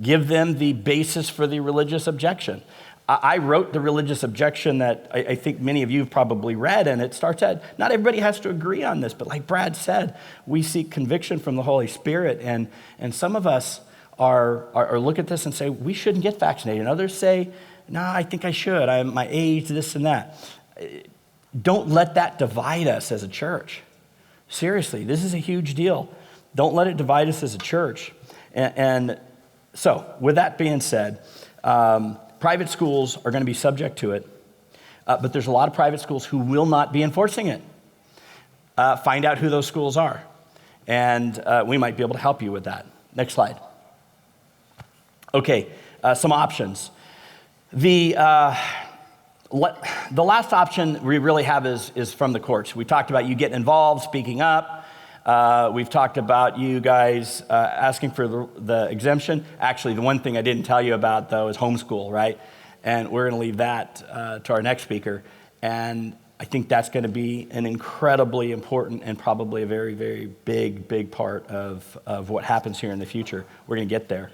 give them the basis for the religious objection. I wrote the religious objection that I think many of you have probably read, and it starts at, not everybody has to agree on this, but like Brad said, we seek conviction from the Holy Spirit, and some of us are look at this and say, we shouldn't get vaccinated, and others say, no, I think I should, I'm my age, this and that. Don't let that divide us as a church. Seriously, this is a huge deal. Don't let it divide us as a church. And so, with that being said, private schools are going to be subject to it, but there's a lot of private schools who will not be enforcing it. Find out who those schools are, and we might be able to help you with that. Next slide. Okay, some options. The last option we really have is from the courts. We talked about you getting involved, speaking up. We've talked about you guys asking for the exemption. Actually, the one thing I didn't tell you about, though, is homeschool, right? And we're going to leave that to our next speaker. And I think that's going to be an incredibly important and probably a very, very big part of what happens here in the future. We're going to get there.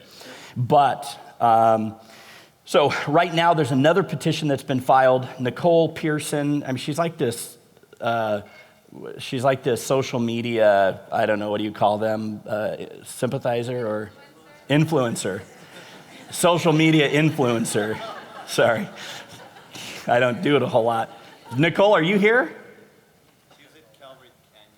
But so right now, there's another petition that's been filed. Nicole Pearson, she's like this social media, I don't know, what do you call them, sympathizer or influencer? Social media influencer. Sorry. I don't do it a whole lot. Nicole, are you here? She's at Calvary Canyon.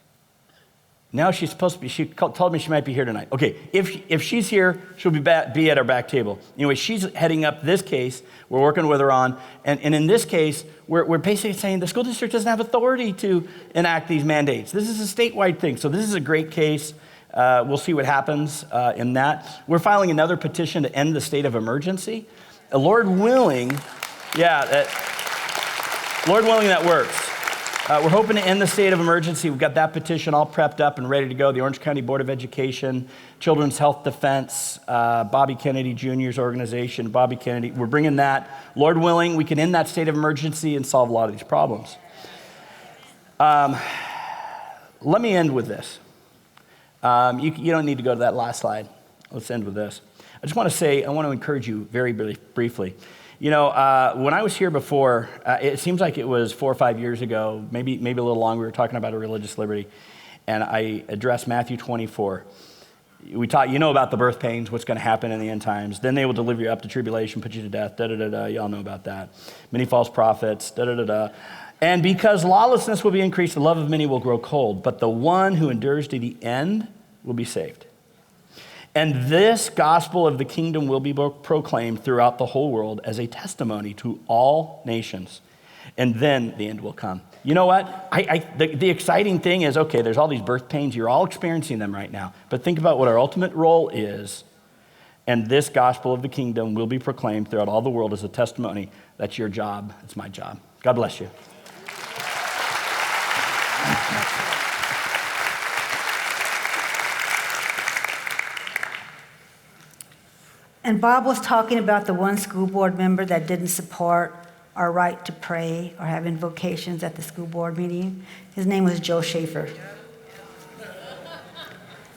No, she's supposed to be. She told me she might be here tonight. Okay, if she's here, she'll be at our back table. Anyway, she's heading up this case. We're working with her on. And in this case, we're basically saying the school district doesn't have authority to enact these mandates. This is a statewide thing. So this is a great case. We'll see what happens in that. We're filing another petition to end the state of emergency. Lord willing, Lord willing, that works. We're hoping to end the state of emergency. We've got that petition all prepped up and ready to go. The Orange County Board of Education, Children's Health Defense, Bobby Kennedy Jr.'s organization, Bobby Kennedy. We're bringing that. Lord willing, we can end that state of emergency and solve a lot of these problems. Let me end with this. You don't need to go to that last slide. Let's end with this. I just want to say, I want to encourage you very briefly. You know, when I was here before, it seems like it was 4 or 5 years ago, maybe a little longer, we were talking about a religious liberty, and I addressed Matthew 24. We taught, you know about the birth pains, what's going to happen in the end times. Then they will deliver you up to tribulation, put you to death, da-da-da-da, you all know about that. Many false prophets, da-da-da-da. And because lawlessness will be increased, the love of many will grow cold, but the one who endures to the end will be saved. And this gospel of the kingdom will be proclaimed throughout the whole world as a testimony to all nations. And then the end will come. You know what? The exciting thing is, okay, there's all these birth pains. You're all experiencing them right now. But think about what our ultimate role is. And this gospel of the kingdom will be proclaimed throughout all the world as a testimony. That's your job. It's my job. God bless you. And Bob was talking about the one school board member that didn't support our right to pray or have invocations at the school board meeting. His name was Joe Schaefer.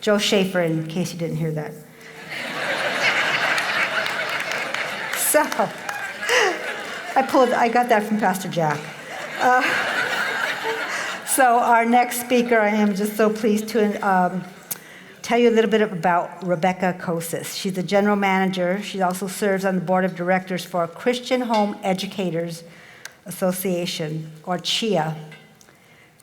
Joe Schaefer, in case you didn't hear that. So, I got that from Pastor Jack. So our next speaker, I am just so pleased to tell you a little bit about Rebecca Kocsis. She's the general manager. She also serves on the board of directors for Christian Home Educators Association, or CHIA.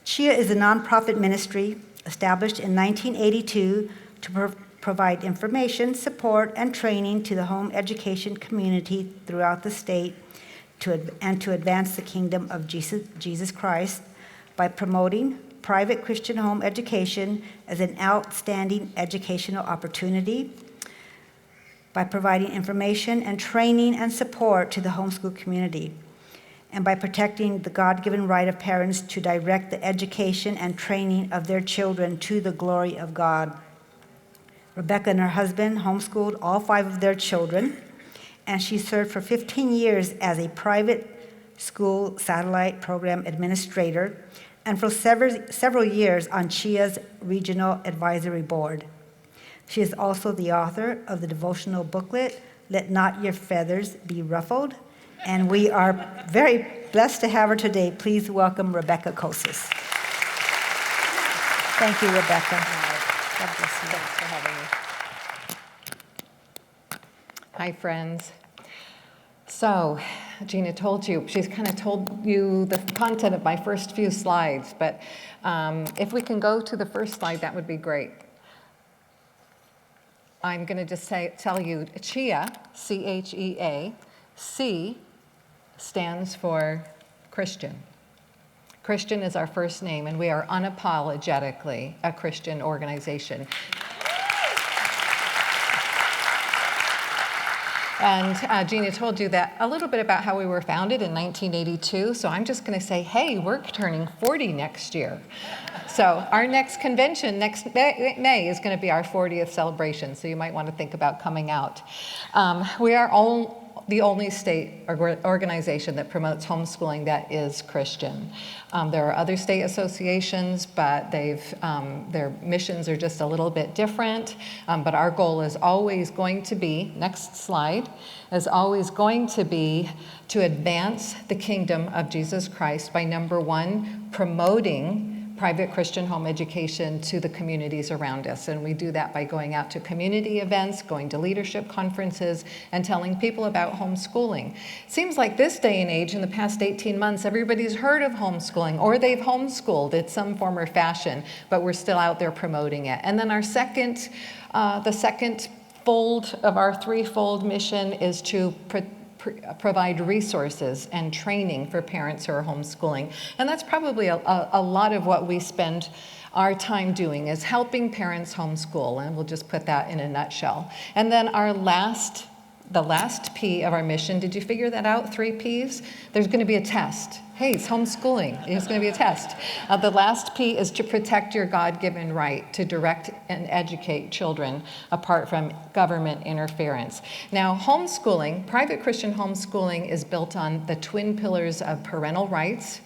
CHIA is a nonprofit ministry established in 1982 to provide information, support, and training to the home education community throughout the state and to advance the kingdom of Jesus Christ by promoting private Christian home education as an outstanding educational opportunity, by providing information and training and support to the homeschool community, and by protecting the God-given right of parents to direct the education and training of their children to the glory of God. Rebecca and her husband homeschooled all 5 of their children, and she served for 15 years as a private school satellite program administrator and for several years on CHIA's Regional Advisory Board. She is also the author of the devotional booklet, Let Not Your Feathers Be Ruffled, and we are very blessed to have her today. Please welcome Rebecca Kocsis. Thank you, Rebecca. God bless you. Thanks for having me. Hi, friends. So, Gina told you, she's kind of told you the content of my first few slides, but if we can go to the first slide, that would be great. I'm going to just tell you CHIA, C-H-E-A, C stands for Christian. Christian is our first name, and we are unapologetically a Christian organization. And Gina told you that a little bit about how we were founded in 1982. So I'm just going to say, hey, we're turning 40 next year. So our next convention next May is going to be our 40th celebration. So you might want to think about coming out. We are the only state organization that promotes homeschooling that is Christian. There are other state associations, but their missions are just a little bit different. But our goal is always going to be, next slide, is always going to be to advance the kingdom of Jesus Christ by, number one, promoting private Christian home education to the communities around us. And we do that by going out to community events, going to leadership conferences, and telling people about homeschooling. Seems like this day and age, in the past 18 months, everybody's heard of homeschooling, or they've homeschooled in some form or fashion, but we're still out there promoting it. And then our the second fold of our threefold mission is to provide resources and training for parents who are homeschooling. And that's probably a lot of what we spend our time doing, is helping parents homeschool, and we'll just put that in a nutshell. And then our last the last P of our mission, did you figure that out? 3 Ps? There's going to be a test. Hey, it's homeschooling. It's going to be a test. The last P is to protect your God-given right to direct and educate children apart from government interference. Now, homeschooling, private Christian homeschooling, is built on the twin pillars of parental rights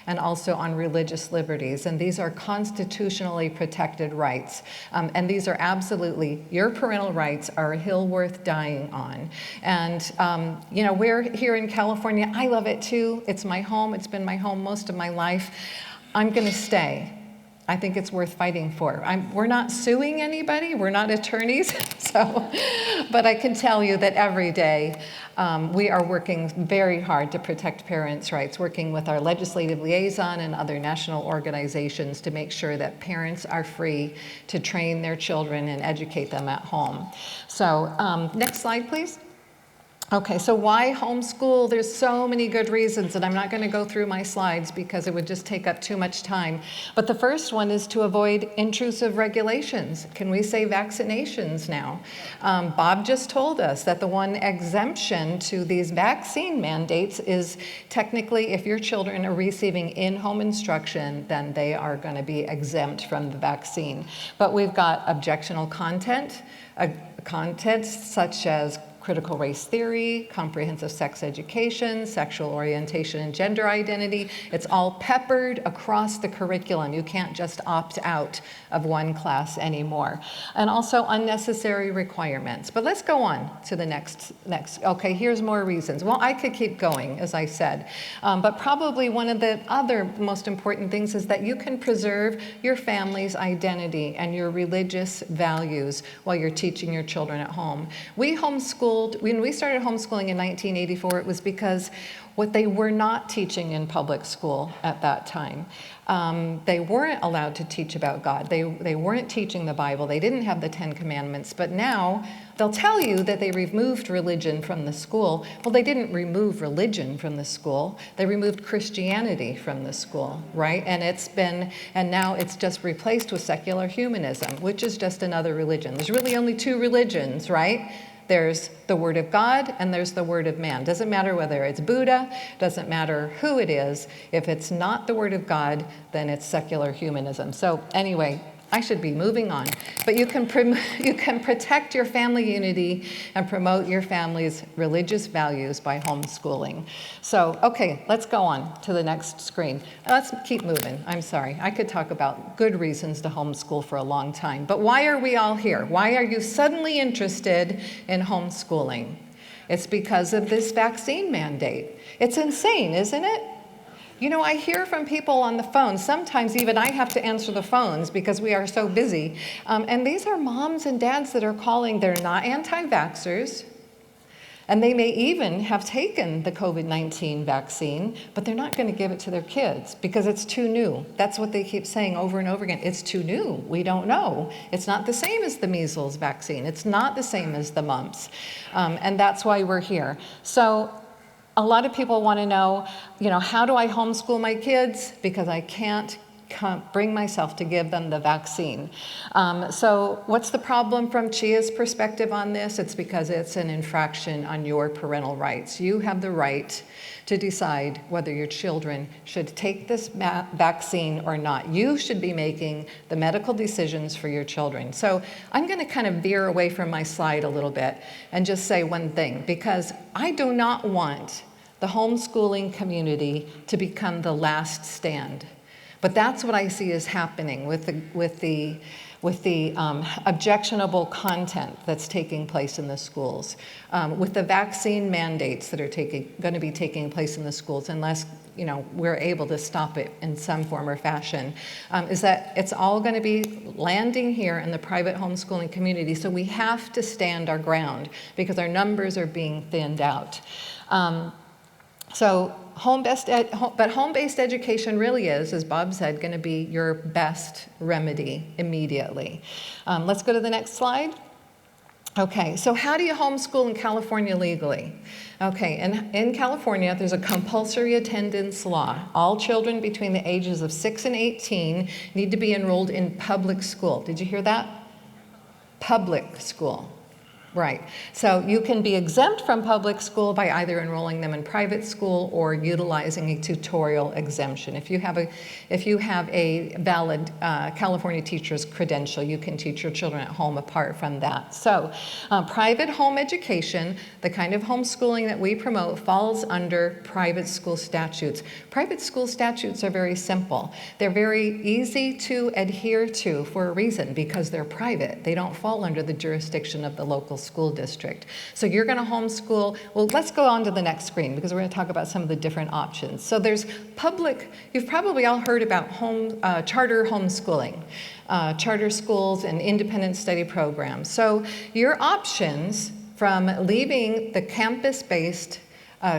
and also on religious liberties. And these are constitutionally protected rights. And these are absolutely, your parental rights are a hill worth dying on. And, we're here in California. I love it too. It's my home. It's been my home most of my life. I'm going to stay. I think it's worth fighting for. We're not suing anybody. We're not attorneys. But I can tell you that every day we are working very hard to protect parents' rights, working with our legislative liaison and other national organizations to make sure that parents are free to train their children and educate them at home. So next slide, please. Okay, so why homeschool? There's so many good reasons, and I'm not going to go through my slides because it would just take up too much time. But the first one is to avoid intrusive regulations. Can we say vaccinations now? Bob just told us that the one exemption to these vaccine mandates is technically if your children are receiving in-home instruction, then they are going to be exempt from the vaccine. But we've got objectionable content such as critical race theory, comprehensive sex education, sexual orientation and gender identity. It's all peppered across the curriculum. You can't just opt out of one class anymore. And also unnecessary requirements. But let's go on to the next. Okay, here's more reasons. Well, I could keep going, as I said. But probably one of the other most important things is that you can preserve your family's identity and your religious values while you're teaching your children at home. When we started homeschooling in 1984, it was because what they were not teaching in public school at that time. They weren't allowed to teach about God. They weren't teaching the Bible. They didn't have the 10 Commandments. But now they'll tell you that they removed religion from the school. Well, they didn't remove religion from the school. They removed Christianity from the school, right? And now it's just replaced with secular humanism, which is just another religion. There's really only 2 religions, right? There's the Word of God and there's the Word of man. Doesn't matter whether it's Buddha, doesn't matter who it is. If it's not the Word of God, then it's secular humanism. So anyway, I should be moving on. But you can protect your family unity and promote your family's religious values by homeschooling. So, okay, let's go on to the next screen. Let's keep moving. I'm sorry. I could talk about good reasons to homeschool for a long time. But why are we all here? Why are you suddenly interested in homeschooling? It's because of this vaccine mandate. It's insane, isn't it? You know, I hear from people on the phone. Sometimes even I have to answer the phones because we are so busy. And these are moms and dads that are calling. They're not anti-vaxxers. And they may even have taken the COVID-19 vaccine, but they're not going to give it to their kids because it's too new. That's what they keep saying over and over again. It's too new. We don't know. It's not the same as the measles vaccine. It's not the same as the mumps. And that's why we're here. So a lot of people want to know, how do I homeschool my kids? Because I can't bring myself to give them the vaccine. So what's the problem from CHIA's perspective on this? It's because it's an infraction on your parental rights. You have the right to decide whether your children should take this vaccine or not. You should be making the medical decisions for your children. So I'm going to kind of veer away from my slide a little bit and just say one thing, because I do not want the homeschooling community to become the last stand. But that's what I see is happening with the objectionable content that's taking place in the schools, with the vaccine mandates that are going to be taking place in the schools unless we're able to stop it in some form or fashion, is that it's all going to be landing here in the private homeschooling community. So we have to stand our ground because our numbers are being thinned out. So home-based education really is, as Bob said, going to be your best remedy immediately. Let's go to the next slide. Okay, so how do you homeschool in California legally? Okay, in California, there's a compulsory attendance law. All children between the ages of 6 and 18 need to be enrolled in public school. Did you hear that? Public school. Right. So you can be exempt from public school by either enrolling them in private school or utilizing a tutorial exemption. If you have a valid California teacher's credential, you can teach your children at home apart from that. So private home education, the kind of homeschooling that we promote, falls under private school statutes. Private school statutes are very simple. They're very easy to adhere to for a reason, because they're private. They don't fall under the jurisdiction of the local school district. So you're going to homeschool. Well, let's go on to the next screen, because we're going to talk about some of the different options. So there's public, you've probably all heard about charter homeschooling, charter schools and independent study programs. So your options from leaving the campus-based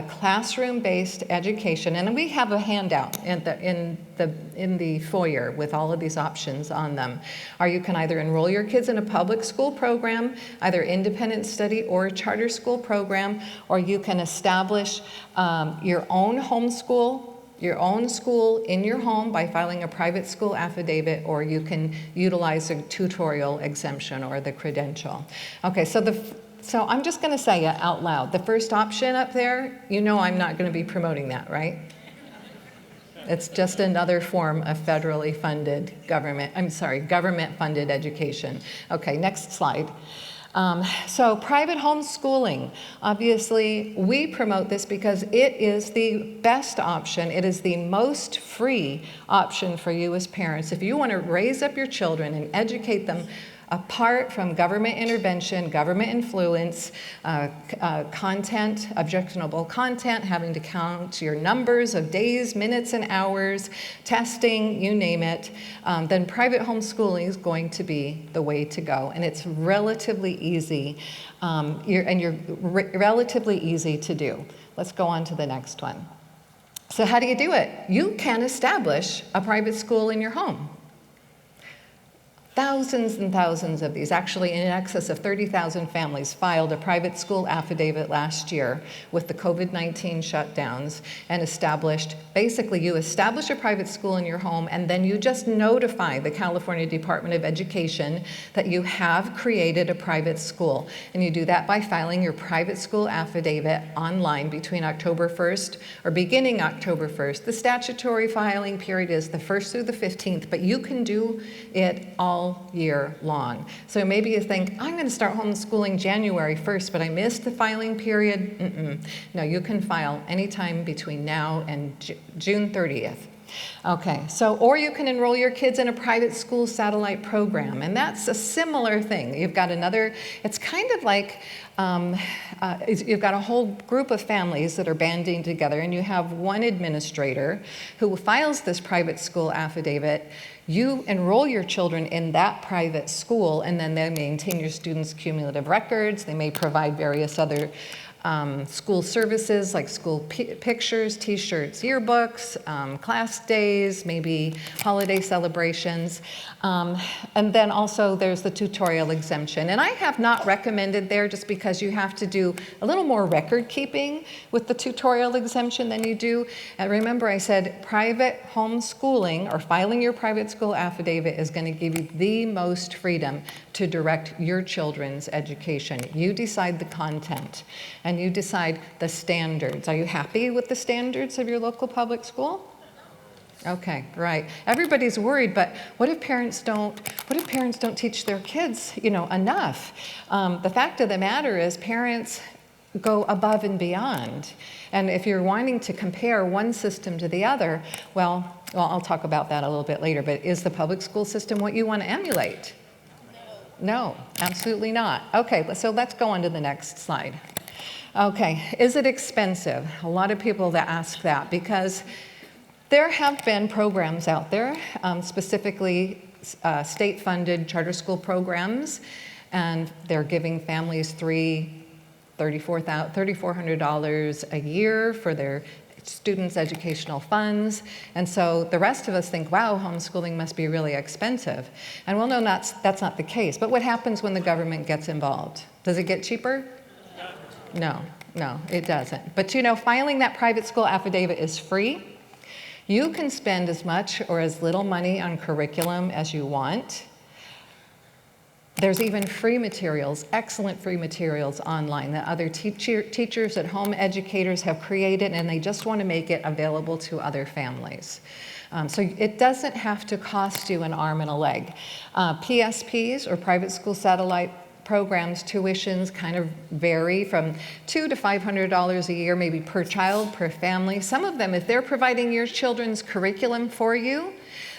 classroom-based education, and we have a handout in the foyer with all of these options on them. You can either enroll your kids in a public school program, either independent study or a charter school program, or you can establish your own homeschool, your own school in your home by filing a private school affidavit, or you can utilize a tutorial exemption or the credential. Okay, so I'm just going to say it out loud. The first option up there, you know I'm not going to be promoting that, right? It's just another form of federally funded government-funded education. Okay, next slide. So private homeschooling, obviously we promote this because it is the best option. It is the most free option for you as parents. If you want to raise up your children and educate them apart from government intervention, government influence, content, objectionable content, having to count your numbers of days, minutes, and hours, testing, you name it, then private homeschooling is going to be the way to go. And it's relatively easy, relatively easy to do. Let's go on to the next one. So how do you do it? You can establish a private school in your home. Thousands and thousands of these, actually in excess of 30,000 families filed a private school affidavit last year with the COVID-19 shutdowns and basically you establish a private school in your home, and then you just notify the California Department of Education that you have created a private school. And you do that by filing your private school affidavit online between October 1st or beginning October 1st. The statutory filing period is the 1st through the 15th, but you can do it all year long. So maybe you think, I'm going to start homeschooling January 1st, but I missed the filing period. No, you can file anytime between now and June 30th. Okay, or you can enroll your kids in a private school satellite program, and that's a similar thing. You've got it's kind of like you've got a whole group of families that are banding together, and you have one administrator who files this private school affidavit. You enroll your children in that private school, and then they maintain your students' cumulative records. They may provide various other school services like school pictures, t-shirts, yearbooks, class days, maybe holiday celebrations. And then also there's the tutorial exemption. And I have not recommended there just because you have to do a little more record keeping with the tutorial exemption than you do. And remember I said private homeschooling or filing your private school affidavit is going to give you the most freedom to direct your children's education. You decide the content and you decide the standards. Are you happy with the standards of your local public school? Okay, right. Everybody's worried, but what if parents don't teach their kids, enough? The fact of the matter is parents go above and beyond. And if you're wanting to compare one system to the other, well, I'll talk about that a little bit later, but is the public school system what you want to emulate? No, absolutely not. Okay, so let's go on to the next slide. Okay, is it expensive? A lot of people that ask that because there have been programs out there, specifically state-funded charter school programs, and they're giving families $3,400 a year for their students' educational funds. And so the rest of us think, wow, homeschooling must be really expensive. And well, no, that's not the case. But what happens when the government gets involved? Does it get cheaper? No, it doesn't. But filing that private school affidavit is free. You can spend as much or as little money on curriculum as you want. There's even free materials, excellent free materials online that other teachers at home educators have created, and they just want to make it available to other families. So it doesn't have to cost you an arm and a leg. PSPs, or private school satellite programs, tuitions kind of vary from $200 to $500 a year, maybe per child, per family. Some of them, if they're providing your children's curriculum for you,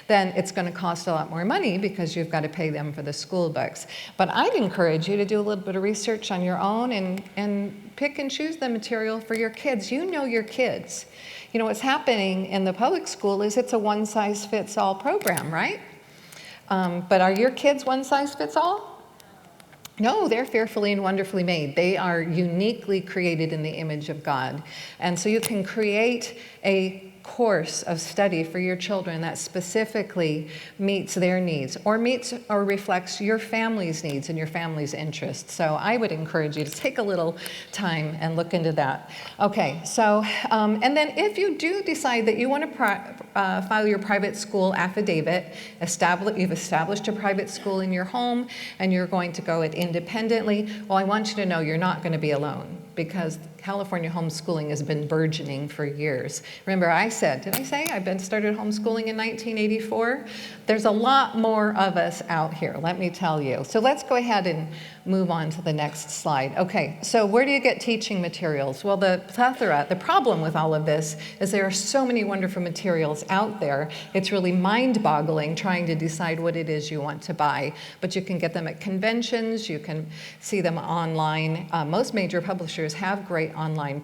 then it's going to cost a lot more money because you've got to pay them for the school books. But I'd encourage you to do a little bit of research on your own and pick and choose the material for your kids. You know your kids. You know, what's happening in the public school is it's a one-size-fits-all program, right? But are your kids one-size-fits-all? No, they're fearfully and wonderfully made. They are uniquely created in the image of God. And so you can create a course of study for your children that specifically meets their needs or meets or reflects your family's needs and your family's interests. So I would encourage you to take a little time and look into that. Okay, so, and then if you do decide that you want to file your private school affidavit, you've established a private school in your home and you're going to go it independently, well, I want you to know you're not going to be alone, because California homeschooling has been burgeoning for years. Remember, did I say I've been started homeschooling in 1984? There's a lot more of us out here, let me tell you. So let's go ahead and move on to the next slide. Okay, so where do you get teaching materials? Well, the problem with all of this is there are so many wonderful materials out there. It's really mind-boggling trying to decide what it is you want to buy. But you can get them at conventions, you can see them online. Most major publishers have great online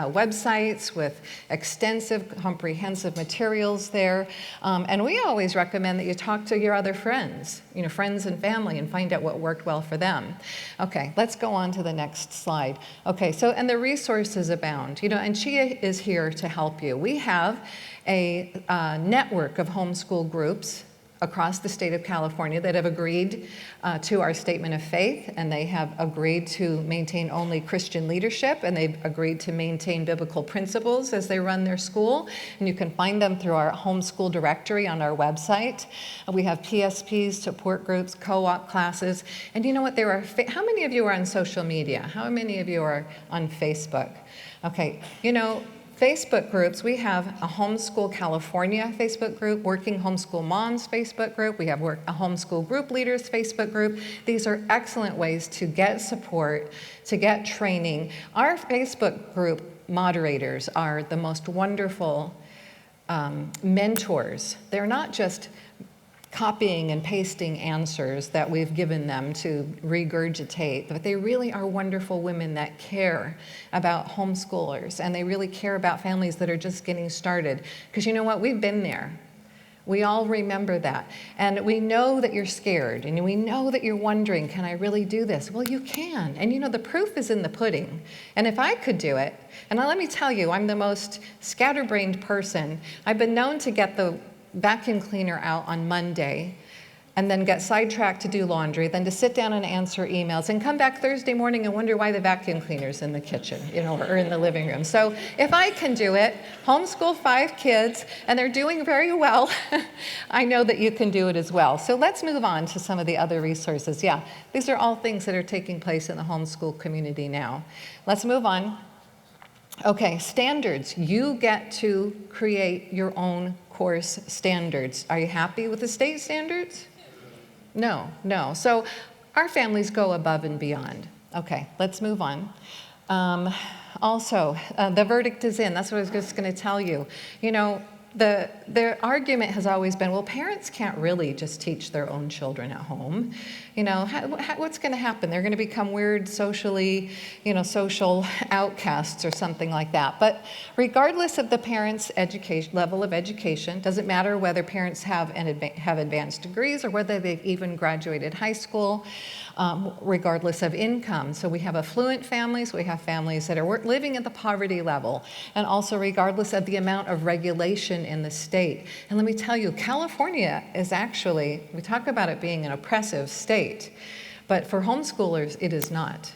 websites with extensive, comprehensive materials there. And we always recommend that you talk to your other friends, friends and family, and find out what worked well for them. Okay, let's go on to the next slide. Okay, so, and the resources abound, and CHIA is here to help you. We have a network of homeschool groups across the state of California that have agreed to our statement of faith, and they have agreed to maintain only Christian leadership, and they've agreed to maintain biblical principles as they run their school. And you can find them through our homeschool directory on our website. We have PSPs, support groups, co-op classes. And you know what? How many of you are on social media? How many of you are on Facebook? Okay, Facebook groups, we have a Homeschool California Facebook group, Working Homeschool Moms Facebook group, we have a Homeschool Group Leaders Facebook group. These are excellent ways to get support, to get training. Our Facebook group moderators are the most wonderful mentors. They're not just copying and pasting answers that we've given them to regurgitate, but they really are wonderful women that care about homeschoolers, and they really care about families that are just getting started. Because you know what? We've been there. We all remember that. And we know that you're scared, and we know that you're wondering, can I really do this? Well, you can. And the proof is in the pudding. And if I could do it, and let me tell you, I'm the most scatterbrained person. I've been known to get the vacuum cleaner out on Monday and then get sidetracked to do laundry, then to sit down and answer emails and come back Thursday morning and wonder why the vacuum cleaner's in the kitchen, or in the living room. So if I can do it, homeschool 5 kids, and they're doing very well, I know that you can do it as well. So let's move on to some of the other resources. Yeah, these are all things that are taking place in the homeschool community now. Let's move on. Okay, standards. You get to create your own course standards. Are you happy with the state standards? No. So our families go above and beyond. Okay, let's move on. Also, the verdict is in. That's what I was just going to tell you. The argument has always been, well, parents can't really just teach their own children at home. What's going to happen? They're going to become weird social outcasts or something like that. But regardless of the parents' level of education, doesn't matter whether parents have advanced degrees or whether they've even graduated high school, regardless of income. So we have affluent families, we have families that are living at the poverty level, and also regardless of the amount of regulation in the state. And let me tell you, California is actually, we talk about it being an oppressive state, but for homeschoolers, it is not.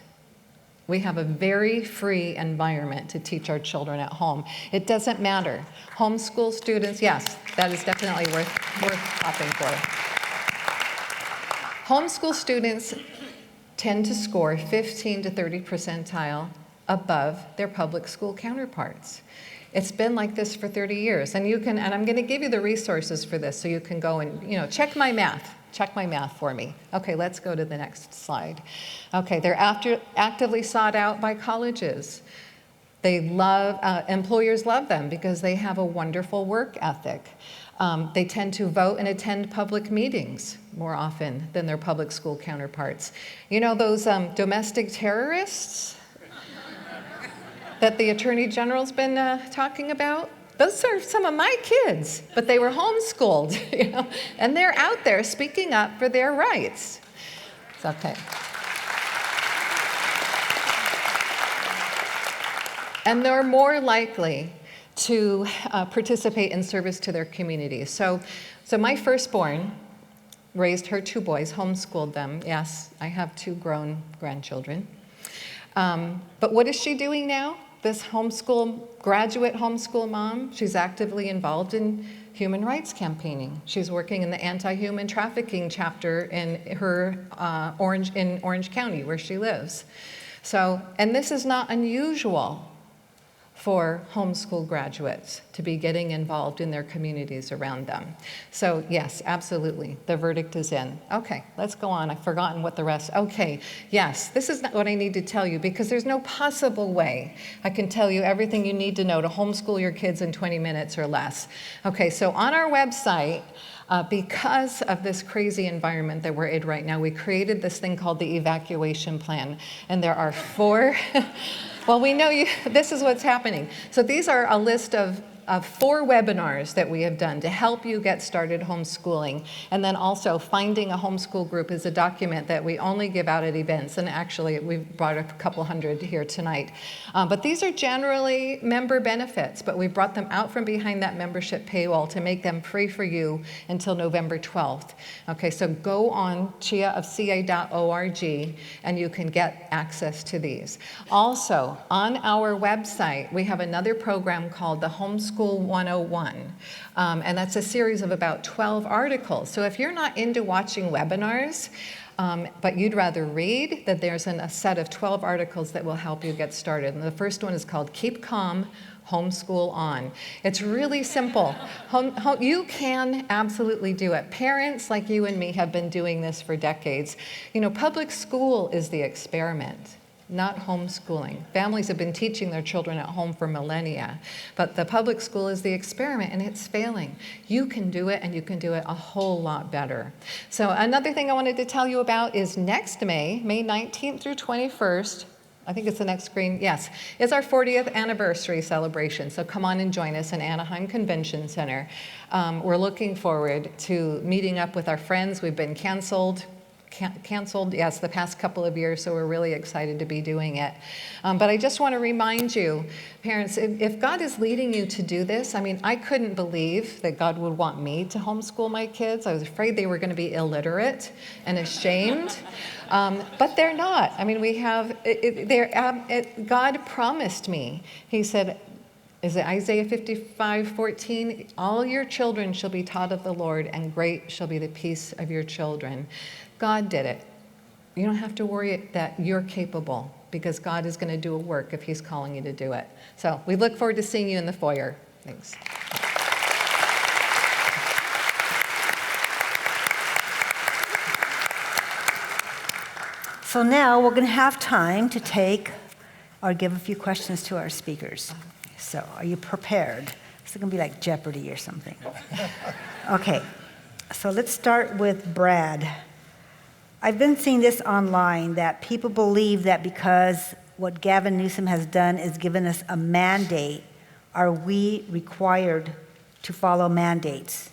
We have a very free environment to teach our children at home. It doesn't matter. Homeschool students, yes, that is definitely worth opting for. Homeschool students tend to score 15 to 30 percentile above their public school counterparts. It's been like this for 30 years. And I'm going to give you the resources for this so you can go and, check my math. Check my math for me. Okay, let's go to the next slide. Okay, they're actively sought out by colleges. Employers love them because they have a wonderful work ethic. They tend to vote and attend public meetings more often than their public school counterparts. You know those domestic terrorists that the Attorney General's been talking about? Those are some of my kids, but they were homeschooled, and they're out there speaking up for their rights. It's okay. And they're more likely to participate in service to their communities. So my firstborn raised her 2 boys, homeschooled them. Yes, I have 2 grown grandchildren. But what is she doing now? This graduate homeschool mom, she's actively involved in human rights campaigning. She's working in the anti-human trafficking chapter in her Orange County, where she lives. And this is not unusual for homeschool graduates to be getting involved in their communities around them. So yes, absolutely, the verdict is in. Okay, let's go on. I've forgotten what the rest, okay, yes, this is not what I need to tell you because there's no possible way I can tell you everything you need to know to homeschool your kids in 20 minutes or less. Okay, so on our website, because of this crazy environment that we're in right now, we created this thing called the evacuation plan. And there are 4, well, we know this is what's happening. So these are a list of 4 webinars that we have done to help you get started homeschooling. And then also Finding a Homeschool Group is a document that we only give out at events. And actually, we've brought a couple hundred here tonight. But these are generally member benefits, but we brought them out from behind that membership paywall to make them free for you until November 12th. Okay, so go on chiaofca.org and you can get access to these. Also, on our website, we have another program called the Homeschool 101, and that's a series of about 12 articles. So if you're not into watching webinars, but you'd rather read, that there's a set of 12 articles that will help you get started. And the first one is called Keep Calm, Homeschool On. It's really simple. You can absolutely do it. Parents like you and me have been doing this for decades. Public school is the experiment, not homeschooling. Families have been teaching their children at home for millennia, but the public school is the experiment and it's failing. You can do it, and you can do it a whole lot better. So another thing I wanted to tell you about is next May 19th through 21st, I think it's the next screen, yes, it's our 40th anniversary celebration. So come on and join us in Anaheim Convention Center. We're looking forward to meeting up with our friends. We've been canceled, yes, the past couple of years, so we're really excited to be doing it. But I just want to remind you, parents, if God is leading you to do this, I couldn't believe that God would want me to homeschool my kids. I was afraid they were going to be illiterate and ashamed, but they're not. God promised me. He said, is it Isaiah 55:14? All your children shall be taught of the Lord, and great shall be the peace of your children. God did it. You don't have to worry that you're capable, because God is going to do a work if he's calling you to do it. So we look forward to seeing you in the foyer. Thanks. So now we're going to have time to take or give a few questions to our speakers. So are you prepared? It's going to be like Jeopardy or something. Okay, so let's start with Brad. I've been seeing this online, that people believe that because what Gavin Newsom has done is given us a mandate, are we required to follow mandates?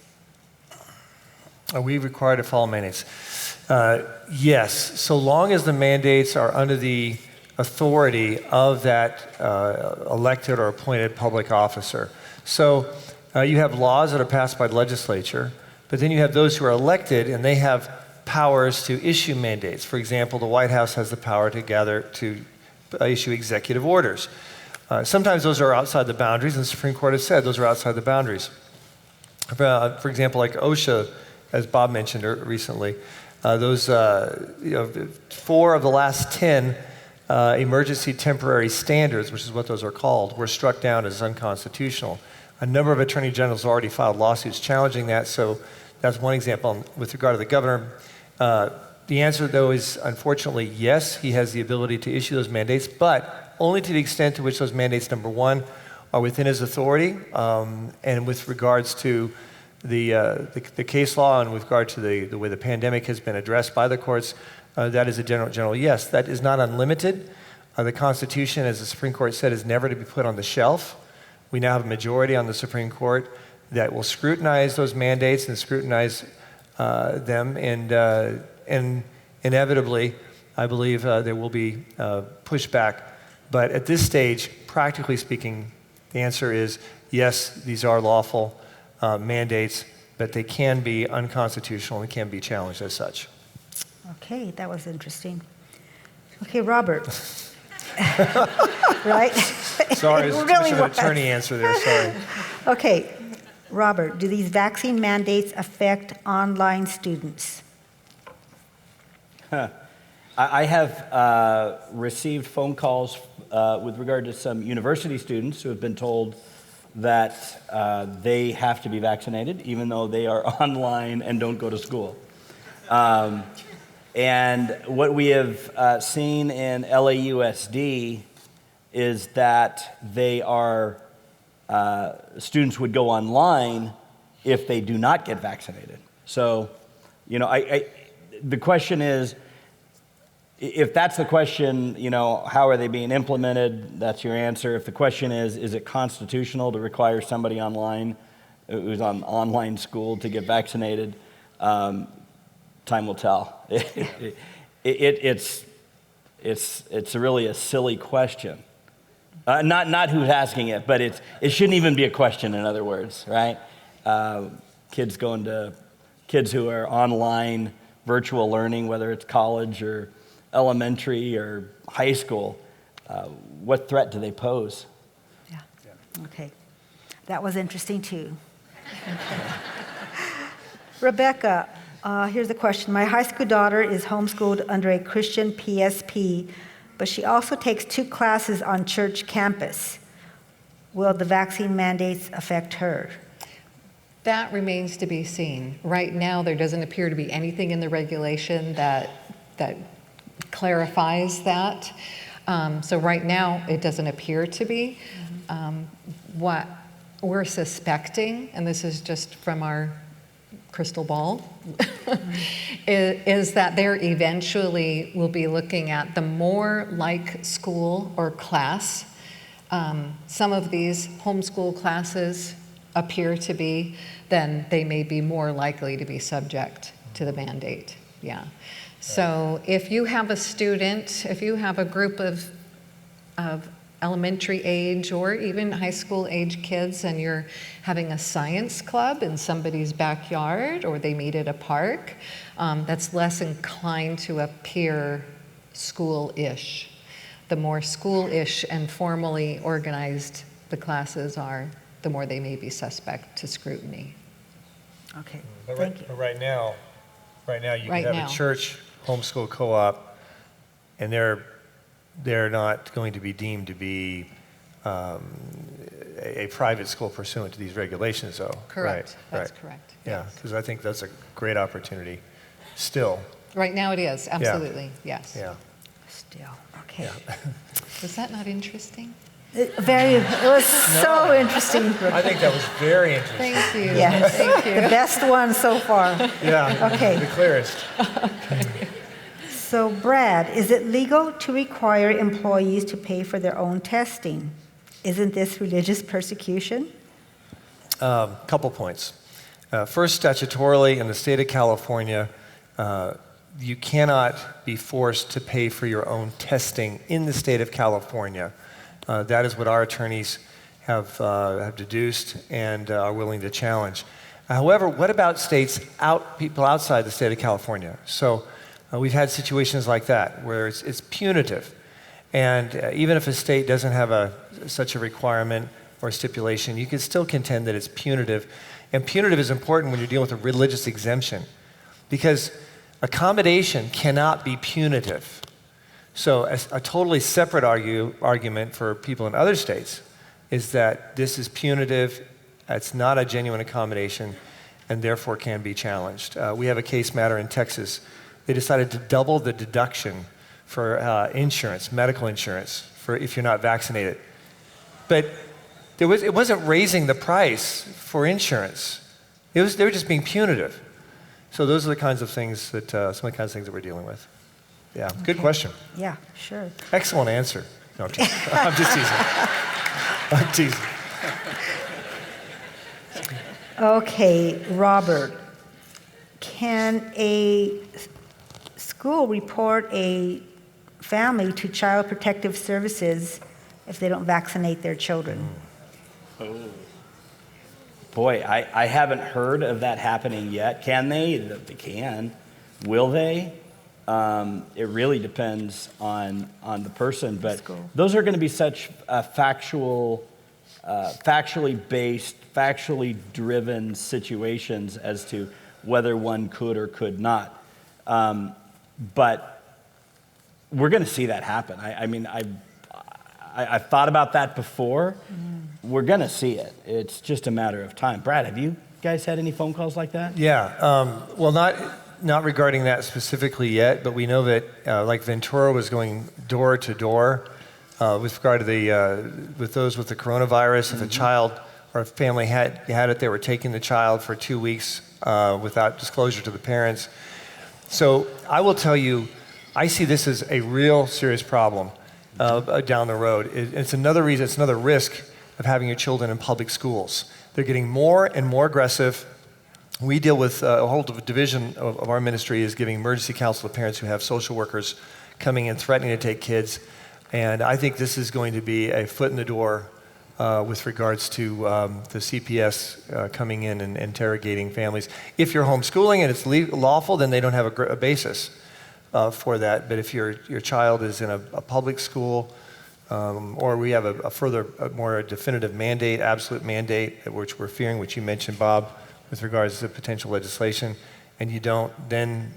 Are we required to follow mandates? Yes, so long as the mandates are under the authority of that elected or appointed public officer. So you have laws that are passed by the legislature, but then you have those who are elected and they have powers to issue mandates. For example, the White House has the power to issue executive orders. Sometimes those are outside the boundaries, and the Supreme Court has said those are outside the boundaries. For example, like OSHA, as Bob mentioned recently, Those 4 of the last 10 emergency temporary standards, which is what those are called, were struck down as unconstitutional. A number of attorney generals already filed lawsuits challenging that, so that's one example. With regard to the governor, the answer, though, is unfortunately yes, he has the ability to issue those mandates, but only to the extent to which those mandates, number one, are within his authority, and with regards to the case law and with regard to the way the pandemic has been addressed by the courts, that is a general yes. That is not unlimited. The Constitution, as the Supreme Court said, is never to be put on the shelf. We now have a majority on the Supreme Court that will scrutinize those mandates and scrutinize them, and inevitably, I believe there will be pushback. But at this stage, practically speaking, the answer is yes, these are lawful mandates, but they can be unconstitutional and can be challenged as such. Okay, that was interesting. Okay, Robert. Right? Sorry, It it's really an was. attorney answer there, sorry. Okay, Robert, do these vaccine mandates affect online students? I have received phone calls with regard to some university students who have been told that they have to be vaccinated, even though they are online and don't go to school. And what we have seen in LAUSD is that they are, students would go online if they do not get vaccinated. So, the question is, if that's the question, how are they being implemented? That's your answer. If the question is it constitutional to require somebody online who's on online school to get vaccinated? Time will tell. It's really a silly question. Not who's asking it, but it shouldn't even be a question. In other words, right? Kids who are online virtual learning, whether it's college or elementary or high school, what threat do they pose? Yeah. Okay. That was interesting too. Rebecca, here's a question. My high school daughter is homeschooled under a Christian PSP, but she also takes 2 classes on church campus. Will the vaccine mandates affect her? That remains to be seen. Right now, there doesn't appear to be anything in the regulation that clarifies that. So right now, it doesn't appear to be. What we're suspecting, and this is just from our crystal ball, is that there eventually will be looking at the more like school or class. Some of these homeschool classes appear to be, then they may be more likely to be subject to the mandate. Yeah. So if you have a student, if you have a group of elementary age or even high school age kids and you're having a science club in somebody's backyard or they meet at a park, that's less inclined to appear school-ish. The more school-ish and formally organized the classes are, the more they may be suspect to scrutiny. Okay, But thank you. right now you Right can now. have a church homeschool co-op, and they're not going to be deemed to be a private school pursuant to these regulations, though. Correct. Right, That's right. correct. Yeah, Yes. because I think that's a great opportunity still. Right now it is, absolutely, yes. Yeah. Still, okay. Was that not interesting? It was so interesting. I think that was very interesting. Thank you. Yes, Thank the you. best one so far. Yeah, Okay. the clearest. So Brad, is it legal to require employees to pay for their own testing? Isn't this religious persecution? Couple points. First, statutorily in the state of California, you cannot be forced to pay for your own testing in the state of California. That is what our attorneys have deduced and are willing to challenge. However, what about people outside the state of California? So we've had situations like that where it's punitive. And even if a state doesn't have such a requirement or stipulation, you can still contend that it's punitive. And punitive is important when you're dealing with a religious exemption, because Accommodation cannot be punitive. So a totally separate argument for people in other states is that this is punitive, it's not a genuine accommodation, and therefore can be challenged. We have a case matter in Texas. They decided to double the deduction for insurance, medical insurance, for if you're not vaccinated. But it wasn't raising the price for insurance. They were just being punitive. So those are the kinds of things that, some of the kinds of things that we're dealing with. Yeah, good question. Yeah, sure. Excellent answer. No, I'm just, I'm just teasing. I'm teasing. Okay, Robert, can a school report a family to Child Protective Services if they don't vaccinate their children? Oh. Boy, I haven't heard of that happening yet. Can they? They can. Will they? It really depends on the person, but those are going to be such factually based, factually driven situations as to whether one could or could not. But we're going to see that happen. I've thought about that before. We're going to see it. It's just a matter of time. Brad, have you guys had any phone calls like that? Yeah. Well, not regarding that specifically yet, but we know that like Ventura was going door to door with regard to with those with the coronavirus. If a child or a family had it, they were taking the child for 2 weeks without disclosure to the parents. So I will tell you, I see this as a real serious problem down the road. It's another reason, it's another risk of having your children in public schools. They're getting more and more aggressive. We deal with a whole division of our ministry is giving emergency counsel to parents who have social workers coming in threatening to take kids. And I think this is going to be a foot in the door with regards to the CPS coming in and interrogating families. If you're homeschooling and it's lawful, then they don't have a basis for that. But if your child is in a public school, or we have a more definitive mandate, absolute mandate, which we're fearing, which you mentioned, Bob, with regards to potential legislation, and you don't, then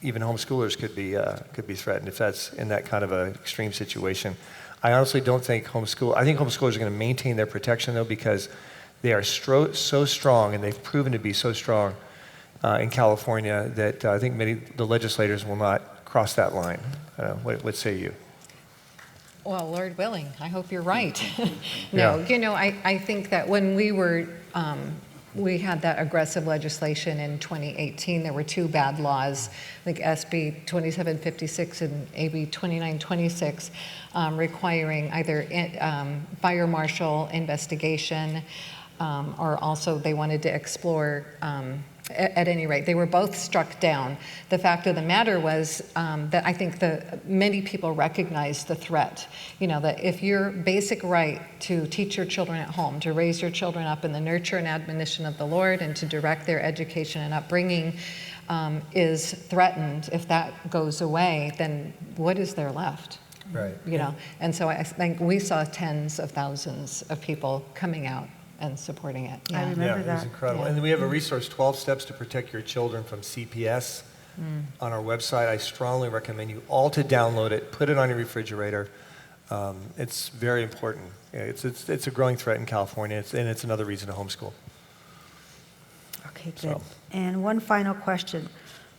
even homeschoolers could be threatened if that's in that kind of an extreme situation. I honestly don't think I think homeschoolers are going to maintain their protection, though, because they are so strong, and they've proven to be so strong in California that I think the legislators will not cross that line. What say you? Well, Lord willing, I hope you're right. Yeah. I think that when we had that aggressive legislation in 2018. There were two bad laws, like SB 2756 and AB 2926, requiring either fire marshal investigation, or also they wanted to explore, at any rate, they were both struck down. The fact of the matter was that I think many people recognized the threat. That if your basic right to teach your children at home, to raise your children up in the nurture and admonition of the Lord, and to direct their education and upbringing is threatened, if that goes away, then what is there left? Right. And so I think we saw tens of thousands of people coming out and supporting it. I remember that. It was incredible. Yeah. And we have a resource, 12 Steps to Protect Your Children from CPS on our website. I strongly recommend you all to download it, put it on your refrigerator. It's very important. It's a growing threat in California, and it's another reason to homeschool. Okay, good. And one final question.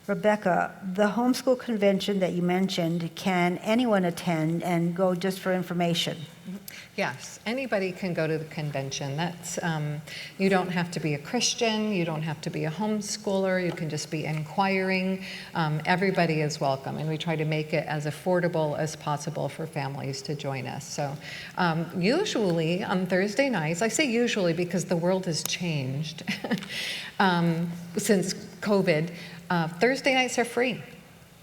Rebecca, the homeschool convention that you mentioned, can anyone attend and go just for information? Yes, anybody can go to the convention. That's you don't have to be a Christian, you don't have to be a homeschooler, you can just be inquiring. Everybody is welcome, and we try to make it as affordable as possible for families to join us. So usually on Thursday nights, I say usually because the world has changed since COVID, Thursday nights are free.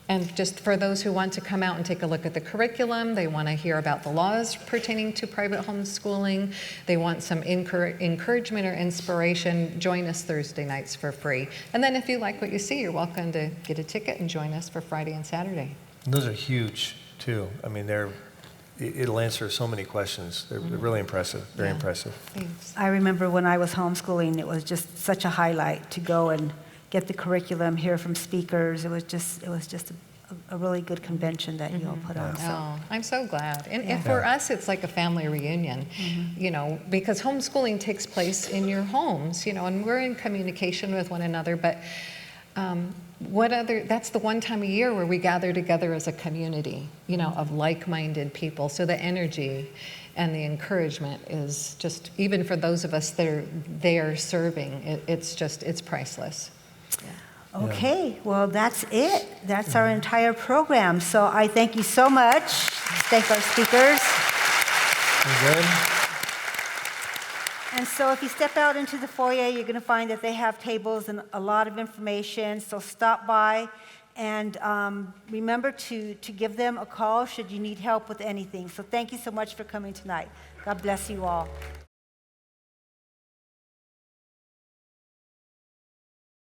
And just for those who want to come out and take a look at the curriculum, they want to hear about the laws pertaining to private homeschooling, they want some encouragement or inspiration, join us Thursday nights for free. And then if you like what you see, you're welcome to get a ticket and join us for Friday and Saturday. And those are huge, too. I mean, it'll answer so many questions. They're really impressive, very impressive. Thanks. I remember when I was homeschooling, it was just such a highlight to go and get the curriculum, hear from speakers. It was just a really good convention that you all put on. So. Oh, I'm so glad. And for us, it's like a family reunion, you know, because homeschooling takes place in your homes, you know, and we're in communication with one another, but that's the one time a year where we gather together as a community, you know, of like-minded people. So the energy and the encouragement is just, even for those of us that are there serving, it's priceless. Okay, well, that's it. That's our entire program. So I thank you so much. Thank our speakers. You good? And so if you step out into the foyer, you're going to find that they have tables and a lot of information. So stop by and remember to give them a call should you need help with anything. So thank you so much for coming tonight. God bless you all.